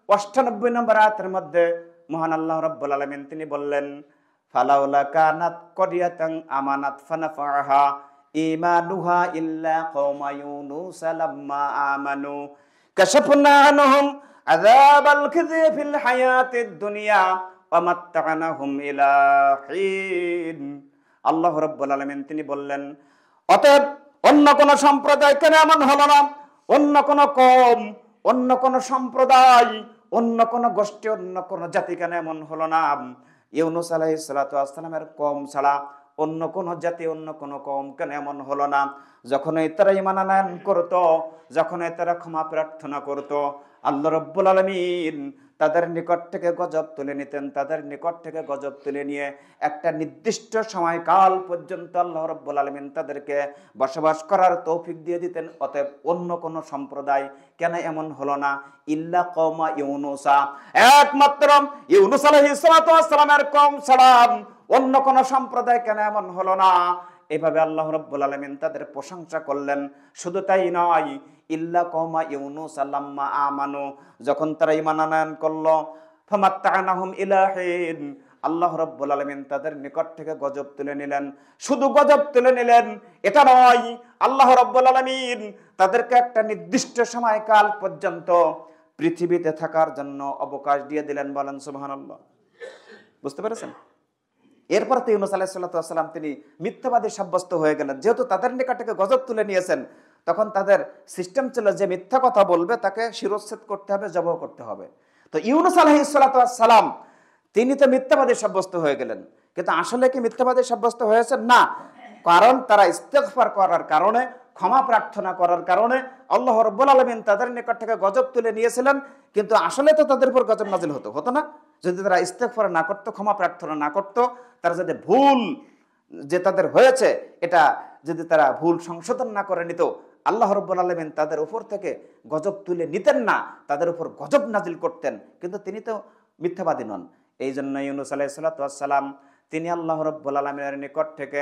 98 নম্বর আয়াতের মধ্যে মহান আল্লাহ রাব্বুল আলামিন তিনি বললেন, ফালাউলা কানাত ক্বরিয়াতান আমানাত ফানাফাহা ঈমানুহা ইল্লা কওমা ইউনূস লাম্মা আমানু কাশাফনা আনহুম আযাবাল খিজি ফিল হায়াতিদ দুনিয়া ওয়া মাত্তা'নাহুম ইলা হিন। আল্লাহ রাব্বুল আলামিন তিনি বললেন, অতএব অন্য কোন সম্প্রদায় কেন এমন হলো না, অন্য কোন কওম, অন্য কোন সম্প্রদায়, অন্য কোন গোষ্ঠী, অন্য কোন জাতি কেন এমন হলো না, ইউনূস আলাইহিস সালাতু ওয়াস সালামের কওম ছাড়া অন্য কোন জাতি, অন্য কোন কওম কেন এমন হলো না, যখন তারা ঈমান আনয়ন করত, যখন তারা ক্ষমা প্রার্থনা করত, আল্লাহ রাব্বুল আলামিন তাদের নিকট থেকে গজব তুলে নিতেন। তাদের নিকট থেকে গজব তুলে নিয়ে একটা নির্দিষ্ট সময়কাল পর্যন্ত আল্লাহ রাব্বুল আলামিন তাদেরকে বসবাস করার তৌফিক দিয়ে দিতেন। অতএব অন্য কোন সম্প্রদায় কেন এমন হলো না, ইল্লা কওমা ইউনূসা, একমাত্র ইউনূস আলাইহিস সালাতু ওয়াস সালামের কওম ছাড়া অন্য কোন সম্প্রদায় কেন এমন হলো না। এভাবে আল্লাহ রাব্বুল আলামিন তাদের প্রশংসা করলেন। শুধু তাই নয়, ইল্লা কওমা ইউনূস লাম্মা আমানু, যখন তারা ঈমান আনয়ন করলো, ফামাত্তা'নাহুম ইলা হিন, আল্লাহ রাব্বুল আলামিন তাদের নিকট থেকে গজব তুলে নিলেন। শুধু গজব তুলে নিলেন এটা নয়, আল্লাহ রাব্বুল আলামিন তাদেরকে একটা নির্দিষ্ট সময়কাল পর্যন্ত পৃথিবীতে থাকার জন্য অবকাশ দিয়ে দিলেন। বলেন সুবহানাল্লাহ। বুঝতে পেরেছেন? এরপর তো ইউনূস আলাইহিস সালাতু ওয়াস সালাম তিনি মিথ্যাবাদী সাব্যস্ত হয়ে গেলেন। যেহেতু তাদের নিকট থেকে গজব তুলে নিয়েছেন, তখন তাদের সিস্টেম ছিল যে মিথ্যা কথা বলবে তাকে শিরচ্ছেদ করতে হবে, জবাই করতে হবে। তো ইউনূস আলাইহিস সালাতু ওয়াস সালাম তিনি তো মিথ্যাবাদী সাব্যস্ত হয়ে গেলেন, কিন্তু আসলে কি মিথ্যাবাদী সাব্যস্ত হয়েছেন? না, কারণ তারা ইস্তেগফার করার কারণে, ক্ষমা প্রার্থনা করার কারণে আল্লাহ রাব্বুল আলামিন তাদের নিকট থেকে গজব তুলে নিয়েছিলেন। কিন্তু আসলে তো তাদের উপর গজব নাজিল হতো না যদি তারা ইস্তেগফার না করতো, ক্ষমা প্রার্থনা না করতো। তারা যদি ভুল যে তাদের হয়েছে এটা যদি তারা ভুল সংশোধন না করে নিত, আল্লাহ রাব্বুল আলামিন তাদের উপর থেকে গজব তুলে নিতেন না, তাদের উপর গজব নাজিল করতেন। কিন্তু তিনি তো মিথ্যাবাদী নন। এই জন্য ইউনূস আলাইহিস সালাতু ওয়াস সালাম তিনি আল্লাহ রাব্বুল আলামিনের নিকট থেকে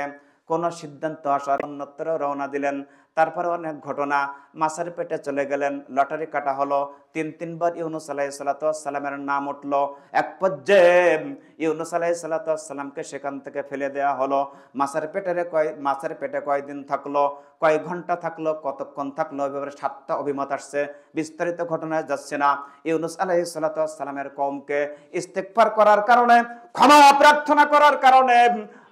কোন সিদ্ধান্ত আসার অন্যত্র রওনা দিলেন। তারপরে অনেক ঘটনা, মাছের পেটে চলে গেলেন, লটারি কাটা হলো, তিনবার ইউনূস আলাইহিস সালাতু ওয়াস সালামের নাম উঠলো। এক পর্যায়ে ইউনূস আলাইহিস সালাতু ওয়াস সালামকে সেখান থেকে ফেলে দেওয়া হলো। মাছের পেটে কয়দিন থাকলো, কয় ঘন্টা থাকলো, কতক্ষণ থাকলো, এভাবে 7টা অভিমত আসছে। বিস্তারিত ঘটনায় যাচ্ছে না। ইউনূস আলাইহিস সালাতু ওয়াস সালামের কওমকে ইস্তেগফার করার কারণে, ক্ষমা প্রার্থনা করার কারণে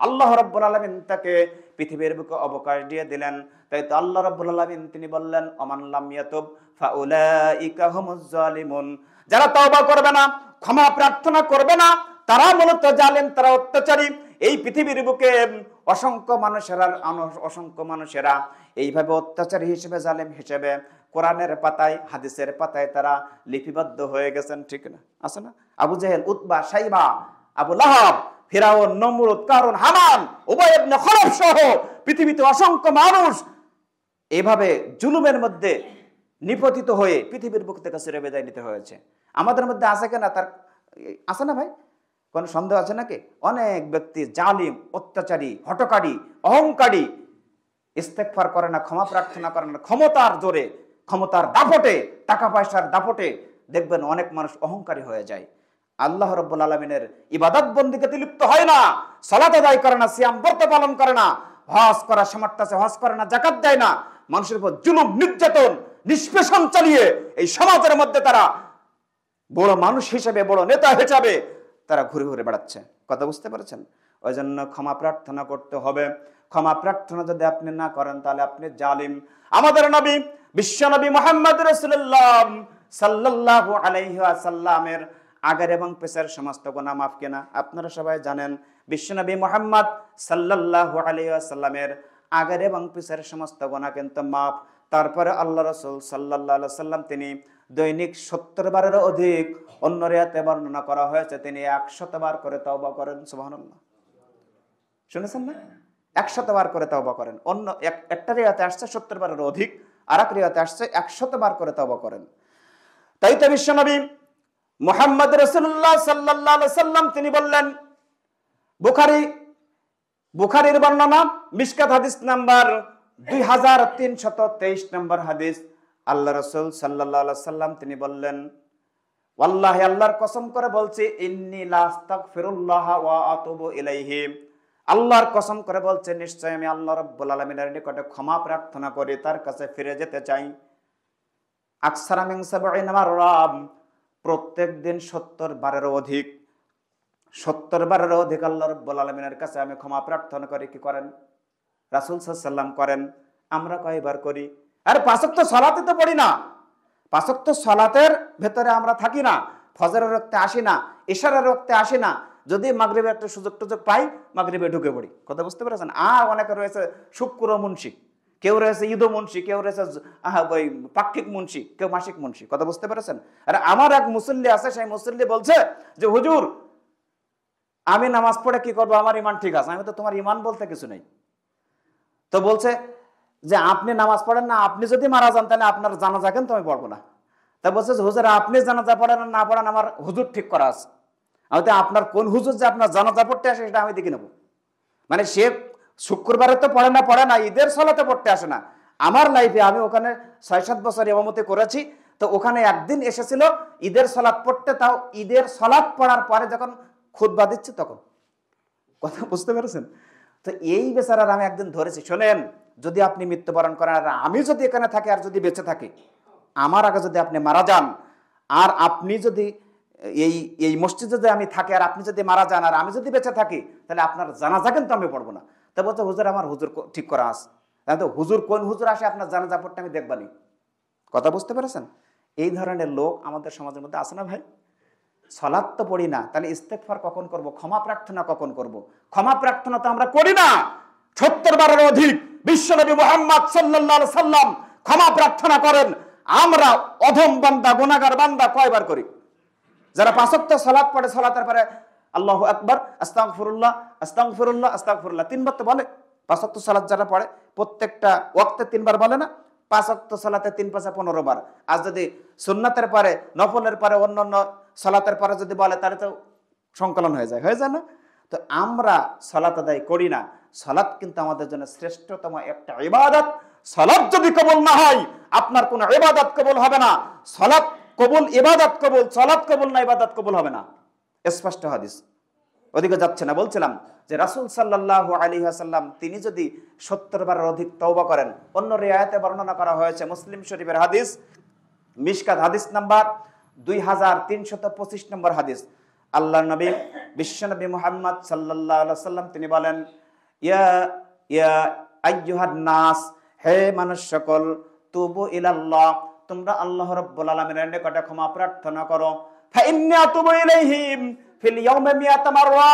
আল্লাহ রাব্বুল আলামিন তাকে পৃথিবীর বুকে অবকাশ দিয়ে দিলেন। তাই তো আল্লাহ রাব্বুল আলামিন তিনি বললেন, ওমান লাম ইয়াতুব ফাউলাইকা হুমুজ জালিমুন, যারা তওবা করবে না, ক্ষমা প্রার্থনা করবে না, তারা মূলত জালিম, তারা অত্যাচারী। এই পৃথিবীর বুকে অসংখ্য মানুষেরা এইভাবে অত্যাচারী হিসেবে, জালিম হিসেবে কোরআনের পাতায়, হাদিসের পাতায় তারা লিপিবদ্ধ হয়ে গেছেন। ঠিক না? আছে না? আবু জেহেল, উতবা, শাইবা, আবু লাহাব, ফিরাউন, নমরুদ, কারুন, হামান, উবাই ইবনে খলফ সহ পৃথিবীতে অসংখ্য মানুষ এইভাবে জুলুমের মধ্যে নিপতিত হয়ে পৃথিবীর বুক থেকে ছেড়ে বিদায় নিতে হয়েছে। আমাদের মধ্যে আছে কিনা তার আছে না ভাই? কোন সন্দেহ আছে নাকি? অনেক ব্যক্তি জালিম, অত্যাচারী, হঠকারী, অহংকারী, ইস্তেগফার করে না, ক্ষমা প্রার্থনা করে না, ক্ষমতার জোরে, ক্ষমতার দাপটে, টাকা পয়সার দাপটে দেখবেন অনেক মানুষ অহংকারী হয়ে যায়। আল্লাহ রাব্বুল আলামিনের ইবাদত বন্দেগীতে লিপ্ত হয় না, সালাত আদায় করে না, সিয়াম ব্রত পালন করে না, হজ করার সামর্থ্য আছে হজ করে না, যাকাত দেয় না, মানুষের উপর জুলুম, নির্যাতন, নিষ্পেষণ চালিয়ে এই সমাজের মধ্যে তারা বড় মানুষ হিসেবে, বড় নেতা হিসেবে তারা ঘুরে ঘুরে বেড়াচ্ছে। কথা বুঝতে পারছেন? ওই জন্য ক্ষমা প্রার্থনা করতে হবে। ক্ষমা প্রার্থনা যদি আপনি না করেন তাহলে আপনি জালিম। আমাদের নবী, বিশ্ব নবী মুহাম্মদ রাসূলুল্লাহ সাল্লাল্লাহু আলাইহি ওয়াসাল্লামের আগের এবং পেছনের সমস্ত গুনাহ মাফ কিনা আপনারা সবাই জানেন। বিশ্বনবী মুহাম্মদ সাল্লাল্লাহু আলাইহি ওয়াসাল্লামের আগের এবং পেছনের সমস্ত গুনাহ কিন্তু মাফ। তারপরে আল্লাহ রাসূল সাল্লাল্লাহু আলাইহি ওয়াসাল্লাম তিনি দৈনিক 70 বারেরও অধিক, অন্য রিওয়ায়াতে বর্ণনা করা হয়েছে তিনি 100 বার করে তওবা করেন। সুবহানাল্লাহ, শুনেছেন না? 100 বার করে তওবা করেন। অন্য একটা রিওয়ায়াতে আসছে 70 বারেরও অধিক, আর এক রিওয়ায়াতে আসছে 100 বার করে তওবা করেন। তাই তো বিশ্বনবী মুহাম্মদ রাসূলুল্লাহ সাল্লাল্লাহু আলাইহি ওয়াসাল্লাম তিনি বললেন, বুখারীর বর্ণনা, মিশকাত হাদিস নাম্বার 2323 নম্বর হাদিস, আল্লাহ রাসূল সাল্লাল্লাহু আলাইহি ওয়াসাল্লাম তিনি বললেন, ওয়াল্লাহি আল্লাহর কসম করে বলছি, ইন্নী লা আস্তাগফিরুল্লাহ ওয়া আতুবু ইলাইহি, আল্লাহর কসম করে বলছে নিশ্চয় আমি আল্লাহ রাব্বুল আলামিনের নিকটে ক্ষমা প্রার্থনা করি, তার কাছে ফিরে যেতে চাই। আকসারা মিন 70 মাররা, প্রত্যেক দিন 70 বারেরও অধিক 70 বারেরও অধিক আল্লাহ রাব্বুল আলামিনের কাছে আমি ক্ষমা প্রার্থনা করি। কি করেন? রাসূল সাল্লাল্লাহু আলাইহি ওয়াসাল্লাম করেন। আমরা কয়বার করি? আর 5 ওয়াক্ত সালাতে তো পড়ি না। 5 ওয়াক্ত সালাতের ভেতরে আমরা থাকি না, ফজরের ওয়াক্তে আসি না, ইশারের ওয়াক্তে আসি না। যদি মাগরিবে একটা সুযোগ পাই, মাগরিবে ঢুকে পড়ি। কথা বুঝতে পেরেছেন? আর অনেকে রয়েছে শুক্র মুন্সি, কেউ রয়েছে ঈদ মুন্সি, কেউ রয়েছে ওই পাক্ষিক মুন্সি, কেউ মাসিক মুন্সি। কথা বুঝতে পেরেছেন? আর আমার এক মুসল্লি আছে, সেই মুসল্লি বলছে যে হুজুর আমি নামাজ পড়ে কি করবো, আমার ইমান ঠিক আছে। আমি তো তোমার ইমান বলতে কিছু নেই। তো বলছে যে আপনি নামাজ পড়েন না, আপনি যদি মারা যান তাহলে আপনার জানাজা কিন্তু আমি পড়বো না। তা বলছে হুজুর আপনি জানাজা পড়েন না পড়েন আমার হুজুর ঠিক করা আছে। আমি তো আপনার কোন হুজুর যে আপনার জানাজা পড়তে আসে সেটা আমি দেখে নেবো। মানে সে শুক্রবারে তো পড়ে না, ঈদের সালাতে পড়তে আসে না। আমার লাইফে আমি ওখানে 6-7 বছর ইমামতি করেছি, তো ওখানে একদিন এসেছিল ঈদের সালাত পড়তে, তাও ঈদের সালাত পড়ার পরে যখন খুতবা দিচ্ছে তখন। কথা বুঝতে পেরেছেন? তো এই বেচারার আমি একদিন ধরেছি, শোনেন যদি আপনি মৃত্যুবরণ করেন আর আমি যদি এখানে থাকি আর যদি বেঁচে থাকি, আমার আগে যদি আপনি মারা যান আর আপনি যদি এই মসজিদে যদি আমি থাকি আর আপনি যদি মারা যান আর আমি যদি বেঁচে থাকি, তাহলে আপনার জানাজা কিন্তু আমি পড়বো না। তা বলছে হুজুর আমার হুজুর ঠিক করা আছে। তো হুজুর কোন হুজুর আসে আপনার জানাজা পড়তে আমি দেখবানি। কথা বুঝতে পেরেছেন? এই ধরনের লোক আমাদের সমাজের মধ্যে আছে না ভাই? সালাত তো পড়ি না, তাহলে ইস্তেগফার কখন করব? ক্ষমা প্রার্থনা কখন করব? ক্ষমা প্রার্থনা তো আমরা করি না। 70 বারের অধিক বিশ্বনবী মুহাম্মদ সাল্লাল্লাহু আলাইহি সাল্লাম ক্ষমা প্রার্থনা করেন। আমরা অধম বান্দা, গুনাহগার বান্দা কয়বার করি? যারা 5 ওয়াক্ত সালাত পড়ে, সালাতের পরে আল্লাহু আকবার, আস্তাগফিরুল্লাহ, আস্তাগফিরুল্লাহ, আস্তাগফিরুল্লাহ 3 বার তো বলে। 5 ওয়াক্ত সালাত যারা পড়ে প্রত্যেকটা ওয়াক্তে 3 বার বলে না? 5 ওয়াক্ত সালাতে 3 × 5 = 15 বার। আর যদি সুন্নাতের পরে, নফলের পরে, অন্যান্য সালাতের পরে যদি বলে তাহলে তো সংকলন হয়ে যায় না? তো আমরা সালাত আদায় করি না। সালাত কিন্তু আমাদের জন্য শ্রেষ্ঠতম একটা ইবাদত। সালাত যদি কবুল না হয়, আপনার কোনো ইবাদত কবুল হবে না। সালাত কবুল, ইবাদত কবুল, সালাত কবুল না ইবাদত কবুল হবে না। স্পষ্ট হাদিস, ওদিকে যাচ্ছে না। বলছিলাম যে রাসূল সাল্লাল্লাহু আলাইহি ওয়াসাল্লাম তিনি যদি 70 বারের অধিক তওবা করেন, অন্য রিওয়ায়াতে বর্ণনা করা হয়েছে, মুসলিম শরীফের হাদিস, মিশকাত হাদিস নাম্বার 2325 নম্বর হাদিস। আল্লাহর নবী বিশ্বনবী মুহাম্মদ সাল্লাল্লাহু আলাইহি ওয়াসাল্লাম তিনি বলেন, ইয়া ইয়া আইয়ুহান নাস, হে মানুষ সকল, তুবু ইলাল্লাহ, তোমরা আল্লাহ রাব্বুল আলামিনের নিকটে ক্ষমা প্রার্থনা করো। ফা ইন্নী আতুবু ইলাইহিম ফিল ইয়াউমি মিয়াতা মাররা,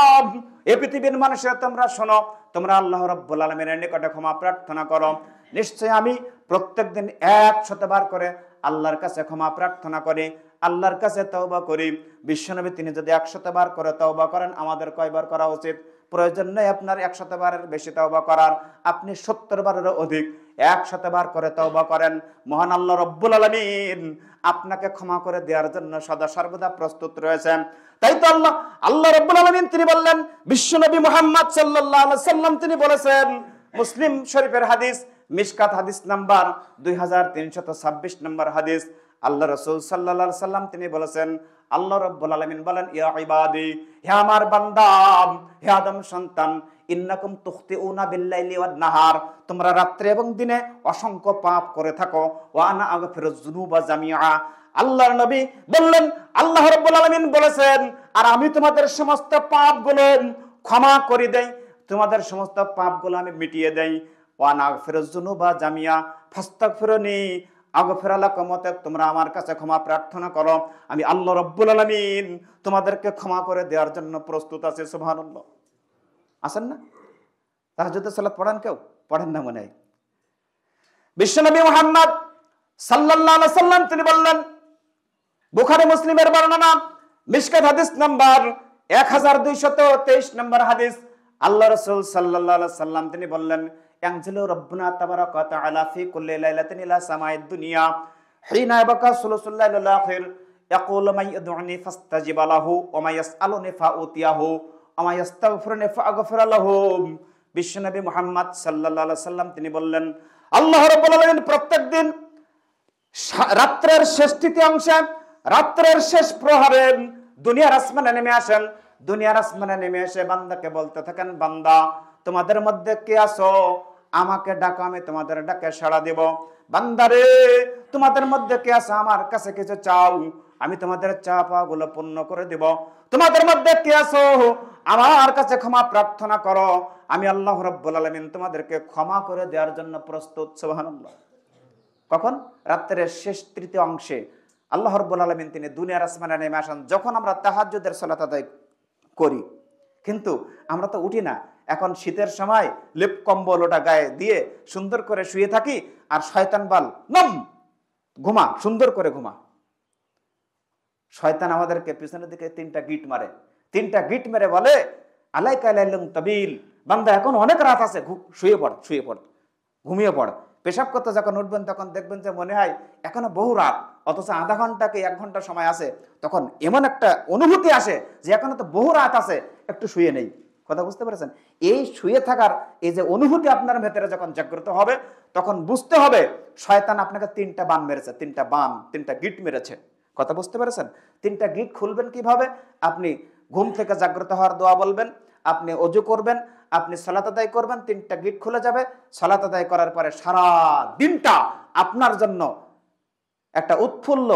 এই পৃথিবীর মানুষরা তোমরা শোনো, তোমরা আল্লাহ রাব্বুল আলামিনের নিকটে ক্ষমা প্রার্থনা করো। নিশ্চয় আমি প্রত্যেকদিন 100 বার করে আল্লাহর কাছে ক্ষমা প্রার্থনা করি, আল্লাহর কাছে তওবা করি। বিশ্বনবী তিনি যদি 100 বার করে তওবা করেন, আমাদের কয়বার করা উচিত? প্রয়োজন নেই আপনার 100 বারের বেশি তওবা করার, আপনি 70 বারেরও অধিক 100 বার করে তওবা করেন। মহান আল্লাহ রাব্বুল আলামিন আপনাকে ক্ষমা করে দেওয়ার জন্য সদা সর্বদা প্রস্তুত রয়েছেন। তাই তো আল্লাহ রাব্বুল আলামিন তিনি বললেন, বিশ্বনবী মুহাম্মদ সাল্লাল্লাহু আলাইহি ওয়াসাল্লাম তিনি বলেছেন, মুসলিম শরীফের হাদিস, মিশকাত হাদিস নাম্বার 2326 নম্বর হাদিস, আল্লাহ রাসূল সাল্লাল্লাহু আলাইহি ওয়াসাল্লাম তিনি বলেছেন, আল্লাহ রাব্বুল আলামিন বলেন, ইয়া ইবাদি, হে আমার বান্দা, হে আদম সন্তান, ইন্নাকুম তুখতিউনা বিল্লাইলি ওয়ান নাহার, তোমরা রাত্রে এবং দিনে অসংখ্য পাপ করে থাকো, ওয়া আনা আগফিরুয যুনুবা জামিআ। আল্লাহর নবী বললেন, আল্লাহ রাব্বুল আলামিন বলেছেন, আর আমি তোমাদের সমস্ত পাপগুলো ক্ষমা করে দেই, তোমাদের সমস্ত পাপগুলো আমি মিটিয়ে দেই। ওয়া আনা আগফিরুয যুনুবা জামিআ ফাস্তাগফিরুনি আগফির লাকুম, তোমরা আমার কাছে ক্ষমা প্রার্থনা করো, আমি আল্লাহ রাব্বুল আলামিন তোমাদেরকে ক্ষমা করে দেওয়ার জন্য প্রস্তুত আছি। সুবহানাল্লাহ। আছেন না? তাহাজ্জুদের সালাত পড়েন? কেউ পড়েন না মনে হয়। বিশ্বনবী মুহাম্মদ সাল্লাল্লাহু আলাইহি ওয়াসাল্লাম তিনি বললেন, বুখারী মুসলিমের বর্ণনা, মিশকাত হাদিস নাম্বার 1223 নম্বর হাদিস, আল্লাহ রাসূল সাল্লাল্লাহু আলাইহি ওয়াসাল্লাম তিনি বললেন, ইয়ানজিলু রাব্বুনা তাবারাকা ওয়া তাআলা ফি কুল্লি লাইলাতিন ইলা সামাইদ দুনিয়া হিনা ইয়াবকা সুলুসুল লাইলিল আখির ইয়াকুলু মান ইয়াদউনি ফাস্তাজিব লাহু ওয়া মান ইয়াসআলুনি ফাউতিয়াহু ওয়া মান ইস্তাগফিরুনি ফাআগফির লাহু। বিশ্বনবী মুহাম্মদ সাল্লাল্লাহু আলাইহি ওয়াসাল্লাম তিনি বললেন, আল্লাহ রাব্বুল আলামিন প্রত্যেকদিন রাত্রের শেষ তৃতীয়াংশে, রাত্রের শেষ প্রহরে দুনিয়ার আসমানে নেমে আসেন। দুনিয়ার আসমানে নেমে এসে বান্দাকে বলতে থাকেন, বান্দা তোমাদের মধ্যে কে আছো, আমাকে ডাকো, আমি তোমাদের ডাকে সাড়া দেব। বান্দারে তোমাদের মধ্যে কে আছো, আমার কাছে কিছু চাও, আমি তোমাদের চাওয়া পাওয়া গুলো পূর্ণ করে দেব। তোমাদের মধ্যে কে আছো আমার কাছে ক্ষমা প্রার্থনা করো, আমি আল্লাহ রাব্বুল আলামিন তোমাদেরকে ক্ষমা করে দেওয়ার জন্য প্রস্তুত। সুবহানাল্লাহ। কখন? রাত্রের শেষ তৃতীয় অংশে আল্লাহ রাব্বুল আলামিন তিনি দুনিয়ার আসমানে নেমে আসেন, যখন আমরা তাহাজ্জুদের সালাত আদায় করি। কিন্তু আমরা তো উঠি না, এখন শীতের সময় লেপ কম্বল ওটা গায়ে দিয়ে সুন্দর করে শুয়ে থাকি, আর শয়তান বল নম ঘুমা, সুন্দর করে ঘুমা। শয়তান আমাদেরকে পিছনের দিকে 3টা গিট মারে, 3টা গিট মেরে বলে আলাইকা লাইলুম তাবিল, বান্দা এখন অনেক রাত আছে, শুয়ে পড়, শুয়ে পড়, ঘুমিয়ে পড়। পেশাব করতে যখন উঠবেন তখন দেখবেন যে মনে হয় এখনো বহু রাত, অথচ আধা ঘন্টা কি 1 ঘন্টা সময় আছে। তখন এমন একটা অনুভূতি আসে যে এখনো তো বহু রাত আছে, একটু শুয়ে নেই। কথা বুঝতে পেরেছেন? এই শুয়ে থাকার এই যে অনুভূতি আপনার ভেতরে যখন জাগ্রত হবে, তখন বুঝতে হবে শয়তান আপনাকে 3টা বান মেরেছে, 3টা বান, 3টা গিট মেরেছে। কথা বুঝতে পেরেছেন? 3টা গিট খুলবেন কিভাবে? আপনি ঘুম থেকে জাগ্রত হওয়ার দোয়া বলবেন, আপনি ওযু করবেন, আপনি সালাত আদায় করবেন, 3টা গিট খুলে যাবে। সালাত আদায় করার পরে সারা দিনটা আপনার জন্য একটা উৎফুল্ল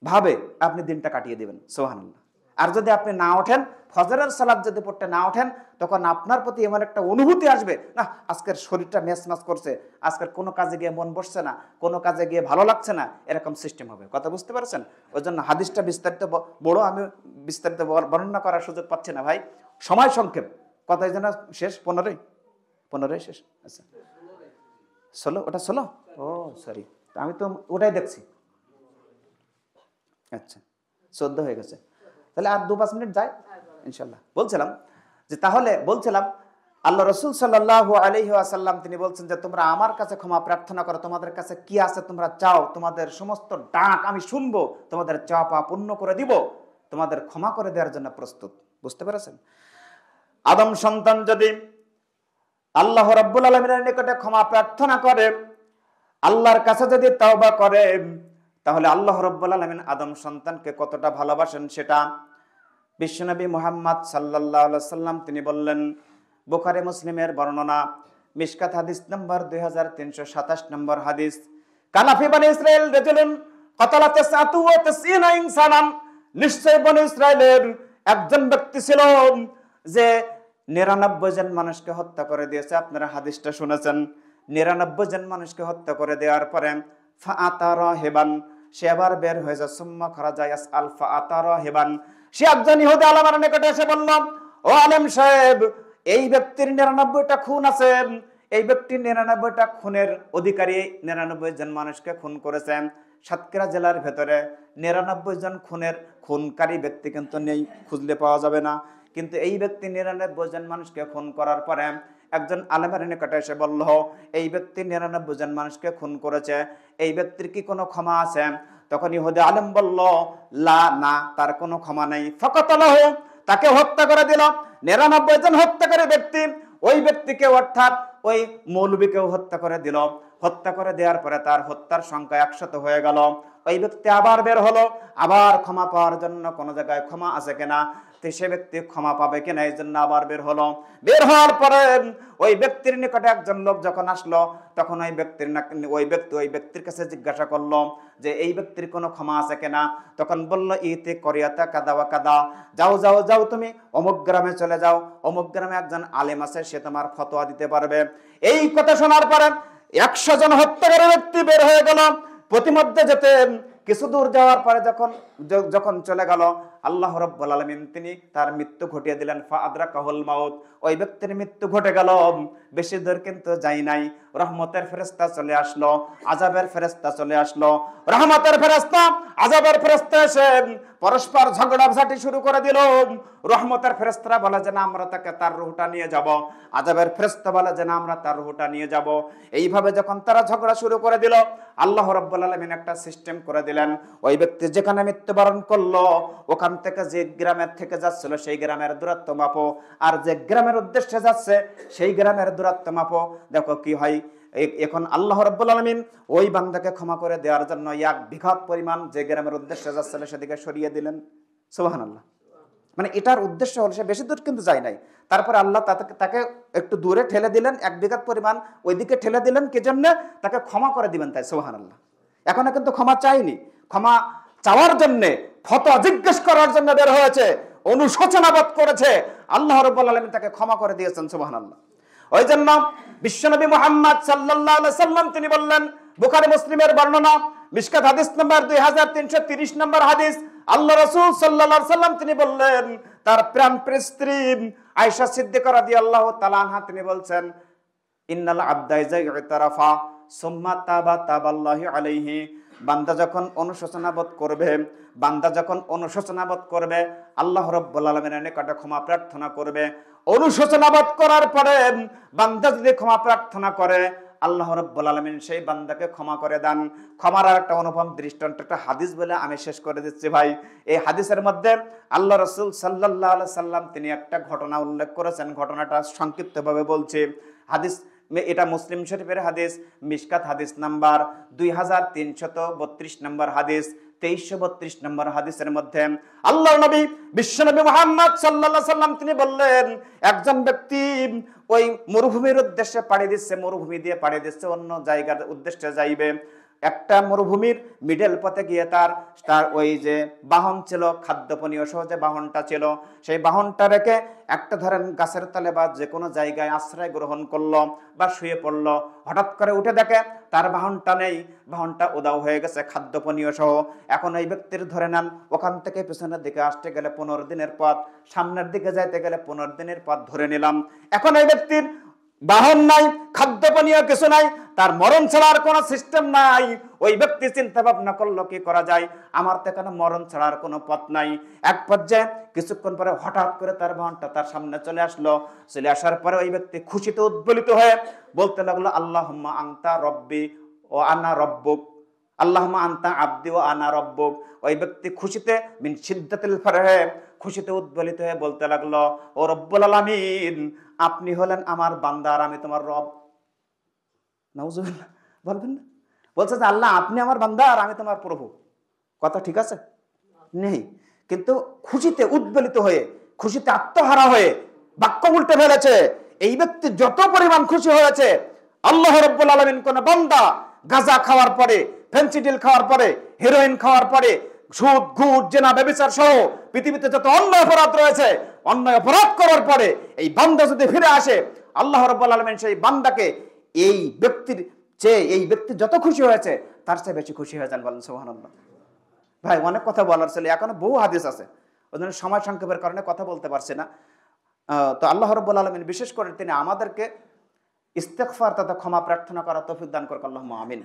ভাবে আপনি দিনটা কাটিয়ে দিবেন। সুবহানাল্লাহ। আর যদি আপনি না ওঠেন, ফজরের সালাত যদি পড়তে না ওঠেন, তখন আপনার প্রতি এমন একটা অনুভূতি আসবে, না আজকের শরীরটা ম্যাচ করছে, আজকের কোনো কাজে গিয়ে মন বসছে না, কোনো কাজে গিয়ে ভালো লাগছে না, এরকম সিস্টেম হবে। কথা বুঝতে পারছেন? ওই জন্য হাদিসটা বিস্তারিত বড়, আমি বিস্তারিত বর্ণনা করার সুযোগ পাচ্ছি না ভাই, সময় সংক্ষেপ। কথাই যেন শেষ 15 শেষ। আচ্ছা 16, ওটা 16? ও সরি, আমি তো ওটাই দেখছি। আচ্ছা 14 হয়ে গেছে, তাহলে আর 2-5 মিনিট যায় ইনশাল্লাহ। বলছিলাম যে তাহলে বলছিলাম আল্লাহ রাসূল সাল্লাল্লাহু আলাইহি ওয়াসাল্লাম তিনি বলছেন যে তোমরা আমার কাছে ক্ষমা প্রার্থনা করো, তোমাদের কাছে কি আছে তোমরা চাও, তোমাদের সমস্ত ডাক আমি শুনবো, তোমাদের চাওয়া পাওয়া পূর্ণ করে দিব, তোমাদের ক্ষমা করে দেওয়ার জন্য প্রস্তুত। বুঝতে পেরেছেন? আদম সন্তান যদি আল্লাহ রাব্বুল আলামিনের নিকটে ক্ষমা প্রার্থনা করে, আল্লাহর কাছে যদি তাওবা করে, তাহলে আল্লাহ রাব্বুল আলামিন আদম সন্তানকে কতটা ভালোবাসেন সেটা বিশ্বনবী মুহাম্মদ সাল্লাল্লাহু আলাইহি ওয়াসাল্লাম তিনি বললেন। বুখারী মুসলিমের বর্ণনা, মিশকাত হাদিস নাম্বার 2327 নম্বর হাদিস। কানা ফি বনি ইসরাইল রাজুলুন কাতালা 99 ইনসানান, নিশ্চয় বনি ইসরাইলের একজন ব্যক্তি ছিল যে 99 জন মানুষকে হত্যা করে দিয়েছে। আপনারা হাদিসটা শুনেছেন। 99 জন মানুষকে হত্যা করে দেওয়ার পরে ফাআতারা হেবান, সে আবার বের হয়ে যায়। সুম্মা খারাজা ইয়াসআল ফাআতারা হেবান, সে একজন ইহুদি আলেমের নিকটে এসে বলল, ও আলেম সাহেব, এই ব্যক্তির 99টা খুন আছে, এই ব্যক্তি 99টা খুনের অধিকারী, 99 জন মানুষকে খুন করেছেন। সাতক্ষীরা জেলার ভেতরে 99 জন খুনকারী ব্যক্তি কিন্তু নেই, খুঁজলে পাওয়া যাবে না। কিন্তু এই ব্যক্তি 99 জন মানুষকে খুন করার পরে একজন আলেমের নিকটে এসে বলল, এই ব্যক্তি 99 জন মানুষকে খুন করেছে, এই ব্যক্তির কি কোনো ক্ষমা আছে? তখন ইহুদি আলেম বলল, লা, না, তার কোনো ক্ষমা নেই। ফাকাতালাহু, তাকে হত্যা করে দিল। 99 জন হত্যাকারী ব্যক্তি ওই ব্যক্তিকে অর্থাৎ ওই মৌলবীকেও হত্যা করে দিল। হত্যা করে দেওয়ার পরে তার হত্যার সংখ্যা 100 হয়ে গেল। ওই ব্যক্তি আবার বের হলো, আবার ক্ষমা পাওয়ার জন্য কোনো জায়গায় ক্ষমা আছে কিনা, সে ব্যক্তি ক্ষমা পাবে কিনা এই জন্য আবার বের হলো। বের হওয়ার পরে ওই ব্যক্তির নিকটে একজন লোক যখন আসলো, তখন ওই ব্যক্তির কাছে জিজ্ঞাসা করলো যে এই ব্যক্তির কোনো ক্ষমা আছে কিনা। তখন বলল, ইতে করিয়াতা কাদা ওয়া কাদা, যাও তুমি অমুক গ্রামে চলে যাও, অমুক গ্রামে একজন আলেম আছে, সে তোমার ফতোয়া দিতে পারবে। এই কথা শোনার পরে 100 জন হত্যাকারী ব্যক্তি বের হয়ে গেল। প্রতিমধ্যে যেতে কিছু দূর যাওয়ার পরে যখন চলে গেল, আল্লাহ রাব্বুল আলামিন তিনি তার মৃত্যু ঘটিয়ে দিলেন। ফাআদরাকাহুল মাউত, ওই ব্যক্তির মৃত্যু ঘটে গেল। বেশি দূর কিন্তু যাই নাই, রহমতের ফেরেশতা চলে আসলো, আযাবের ফেরেশতা চলে আসলো। রহমতের ফেরেশতা, আযাবের ফেরেশতা এসে পরস্পর ঝগড়াঝাটি শুরু করে দিল। রহমতের ফেরেশতারা বলে যে না, আমরা তার রূহটা নিয়ে যাব। আযাবের ফেরেশতা বলে যে না, আমরা তার রূহটা নিয়ে যাব। এইভাবে যখন তারা ঝগড়া শুরু করে দিল, আল্লাহ রাব্বুল আলামিন একটা সিস্টেম করে দিলেন। ওই ব্যক্তি যেখানে মৃত্যুবরণ করলো, ওখান থেকে যে গ্রামের থেকে যাচ্ছিল সেই গ্রামের দূরত্ব মাপো, আর যে গ্রামের উদ্দেশ্যে যাচ্ছে সেই গ্রামের দূরত্ব মাপো। দেখো কি হয়। এখন আল্লাহ রাব্বুল আলামিন ওই বান্দাকে ক্ষমা করে দেওয়ার জন্য 1 বিঘা পরিমাণ যে গ্রামের উদ্দেশ্যে যাচ্ছিল সেদিকে সরিয়ে দিলেন। সুবহানাল্লাহ। মানে এটার উদ্দেশ্য হলো সে বেশি দূর কিন্তু যায় নাই, তারপরে আল্লাহ তাকে একটু দূরে ঠেলে দিলেন, 1 বিঘা পরিমাণ ওইদিকে ঠেলে দিলেন, কি জন্য? তাকে ক্ষমা করে দিবেন, তাই। সুবহানাল্লাহ। এখনো কিন্তু ক্ষমা চাইনি, ক্ষমা চাওয়ার জন্য, ফতোয়া জিজ্ঞেস করার জন্য বের হয়েছে, অনুশোচনাবোধ করেছে, আল্লাহ রাব্বুল আলামিন তাকে ক্ষমা করে দিয়েছেন। সুবহানাল্লাহ। ওই জন্য বিশ্বনবী মুহাম্মদ সাল্লাল্লাহু আলাইহি সাল্লাম তিনি বললেন, বুখারী মুসলিমের বর্ণনা, মিশকাত হাদিস নাম্বার 2330 নম্বর হাদিস, আল্লাহ রাসূল সাল্লাল্লাহু আলাইহি সাল্লাম তিনি বললেন, তার প্রাণপ্রিয় স্ত্রী আয়েশা সিদ্দিকা রাদিয়াল্লাহু তাআলা আনহা তিনি বলছেন, ইন্নাল আবদা ইযা ইতারাফা সুম্মা তাবা তাবাল্লাহু আলাইহি, বান্দা যখন অনুশোচনাবোধ করবে, বান্দা যখন অনুশোচনাবোধ করবে, আল্লাহ রাব্বুল আলামিনের নিকটে ক্ষমা প্রার্থনা করবে। অনুশোচনাবোধ করার পরে বান্দা যদি ক্ষমা প্রার্থনা করে, আল্লাহ রাব্বুল আলামিন সেই বান্দাকে ক্ষমা করে দেন। ক্ষমার আর একটা অনুপম দৃষ্টান্ত, একটা হাদিস বলে আমি শেষ করে দিচ্ছি ভাই। এই হাদিসের মধ্যে আল্লাহ রাসূল সাল্লাল্লাহু আলাইহি সাল্লাম তিনি একটা ঘটনা উল্লেখ করেছেন। ঘটনাটা সংক্ষিপ্তভাবে বলছি। হাদিস, এটা মুসলিম শরীফের হাদিস, মিশকাত হাদিস নাম্বার 2332 নম্বর হাদিস, 2332 নম্বর হাদিসের মধ্যে আল্লাহর নবী বিশ্বনবী মুহাম্মদ সাল্লাল্লাহু আলাইহি সাল্লাম তিনি বললেন, একজন ব্যক্তি ওই মরুভূমির উদ্দেশ্যে পাড়ি দিচ্ছে, মরুভূমি দিয়ে পাড়ি দিচ্ছে, অন্য জায়গার উদ্দেশ্যে যাইবে। একটা মরুভূমির মিডল পথে গিয়ে তার ওই যে বাহন ছিল, খাদ্য পানীয় সহ যে বাহনটা ছিল, সেই বাহনটা রেখে একটা ধরেন গাছের তলে বা যে কোনো জায়গায় আশ্রয় গ্রহণ করলো বা শুয়ে পড়লো। হঠাৎ করে উঠে দেখে তার বাহনটা নেই, বাহনটা উধাও হয়ে গেছে খাদ্য পানীয় সহ। এখন এই ব্যক্তির ধরে নেন ওখান থেকে পেছনের দিকে আসতে গেলে 15 দিনের পথ, সামনের দিকে যাইতে গেলে 15 দিনের পথ ধরে নিলাম। এখন এই ব্যক্তির বাহন নাই, খাদ্য পানীয় কিছু নাই, তার মরণ ছাড়ার কোনো সিস্টেম নাই। ওই ব্যক্তি চিন্তা ভাবনা করলো কি করা যায়, আমার তো এখানে মরণ ছাড়ার কোনো পথ নাই। এক পর্যায়ে কিছুক্ষণ পরে হঠাৎ করে তার বাহনটা তার সামনে চলে আসলো। চলে আসার পরে ওই ব্যক্তি খুশিতে উদ্বেলিত হয়ে বলতে লাগলো, আল্লাহুম্মা আনতা রব্বি ও আনা রব্বুক, আল্লাহুম্মা আনতা আবদি ও আনা রব্বুক। ওই ব্যক্তি খুশিতে মিন শিদ্দাতিল ফারহে, খুশিতে উদ্বেলিত হয়ে বলতে লাগলো, ও রব্বুল আলামিন, আপনি হলেন আমার বান্দা আর আমি তোমার রব। নাউজুবিল্লাহ, বলবেন না? বলছে যে আল্লাহ আপনি আমার বান্দা আর আমি তোমার প্রভু। কথা ঠিক আছে? নেই। কিন্তু খুশিতে উদ্বেলিত হয়ে, খুশিতে আত্মহারা হয়ে বাক্য উল্টে ফেলেছে। এই ব্যক্তি যত পরিমাণ খুশি হয়েছে, আল্লাহ রাব্বুল আলামিন কোন বান্দা গাঁজা খাওয়ার পরে, ফেনসিডিল খাওয়ার পরে, হেরোইন খাওয়ার পরে, সুদ ঘুষ জেনা ব্যভিচার সহ পৃথিবীতে যত অন্যায় অপরাধ রয়েছে, অন্যায় অপরাধ করার পরে এই বান্দা যদি ফিরে আসে, আল্লাহ রাব্বুল আলামিন সেই বান্দাকে এই ব্যক্তির চেয়ে, এই ব্যক্তি যত খুশি হয়েছে তার চেয়ে বেশি খুশি হয়ে যান। বলেন সুবহানাল্লাহ। ভাই অনেক কথা বলার ছিল, এখনো বহু হাদিস আছে, ওই জন্য সময় সংক্ষেপের কারণে কথা বলতে পারছি না। তো আল্লাহ রাব্বুল আলামিন বিশেষ করে তিনি আমাদেরকে ইস্তেগফার তথা ক্ষমা প্রার্থনা করার তৌফিক দান করুন, আল্লাহুম্মা আমিন।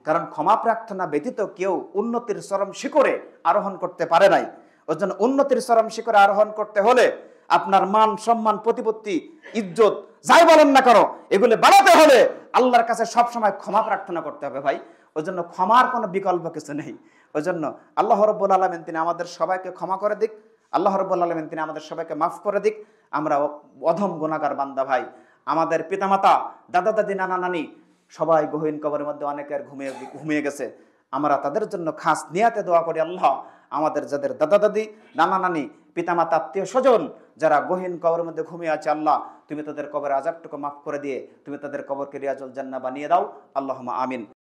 কারণ ক্ষমা প্রার্থনা ব্যতীত কেউ উন্নতির চরম শিখরে আরোহণ করতে পারে নাই। ওই জন্য উন্নতির চরম শিখরে আরোহণ করতে হলে আপনার মান সম্মান প্রতিপত্তি ইজ্জত যাই বলেন না কেন, এগুলো বাড়াতে হলে আল্লাহর কাছে সবসময় ক্ষমা প্রার্থনা করতে হবে ভাই। ওই জন্য ক্ষমার কোনো বিকল্প কিছু নেই। ওই জন্য আল্লাহ রাব্বুল আলামিন তিনি আমাদের সবাইকে ক্ষমা করে দিক, আল্লাহ রাব্বুল আলামিন তিনি আমাদের সবাইকে মাফ করে দিক। আমরা অধম গুনাহগার বান্দা ভাই। আমাদের পিতামাতা, দাদা দাদি, নানা নানি সবাই গহীন কবরের মধ্যে অনেকের ঘুমিয়ে গেছে। আমরা তাদের জন্য খাস নিয়াতে দোয়া করি, আল্লাহ আমাদের যাদের দাদা দাদি, নানা নানি, পিতামাতা, আত্মীয় স্বজন যারা গহীন কবরের মধ্যে ঘুমিয়ে আছে, আল্লাহ তুমি তাদের কবরের আযাবটুকু মাফ করে দিয়ে তুমি তাদের কবরকে রিয়াজুল জান্নাহ বানিয়ে দাও, আল্লাহুম্মা আমিন।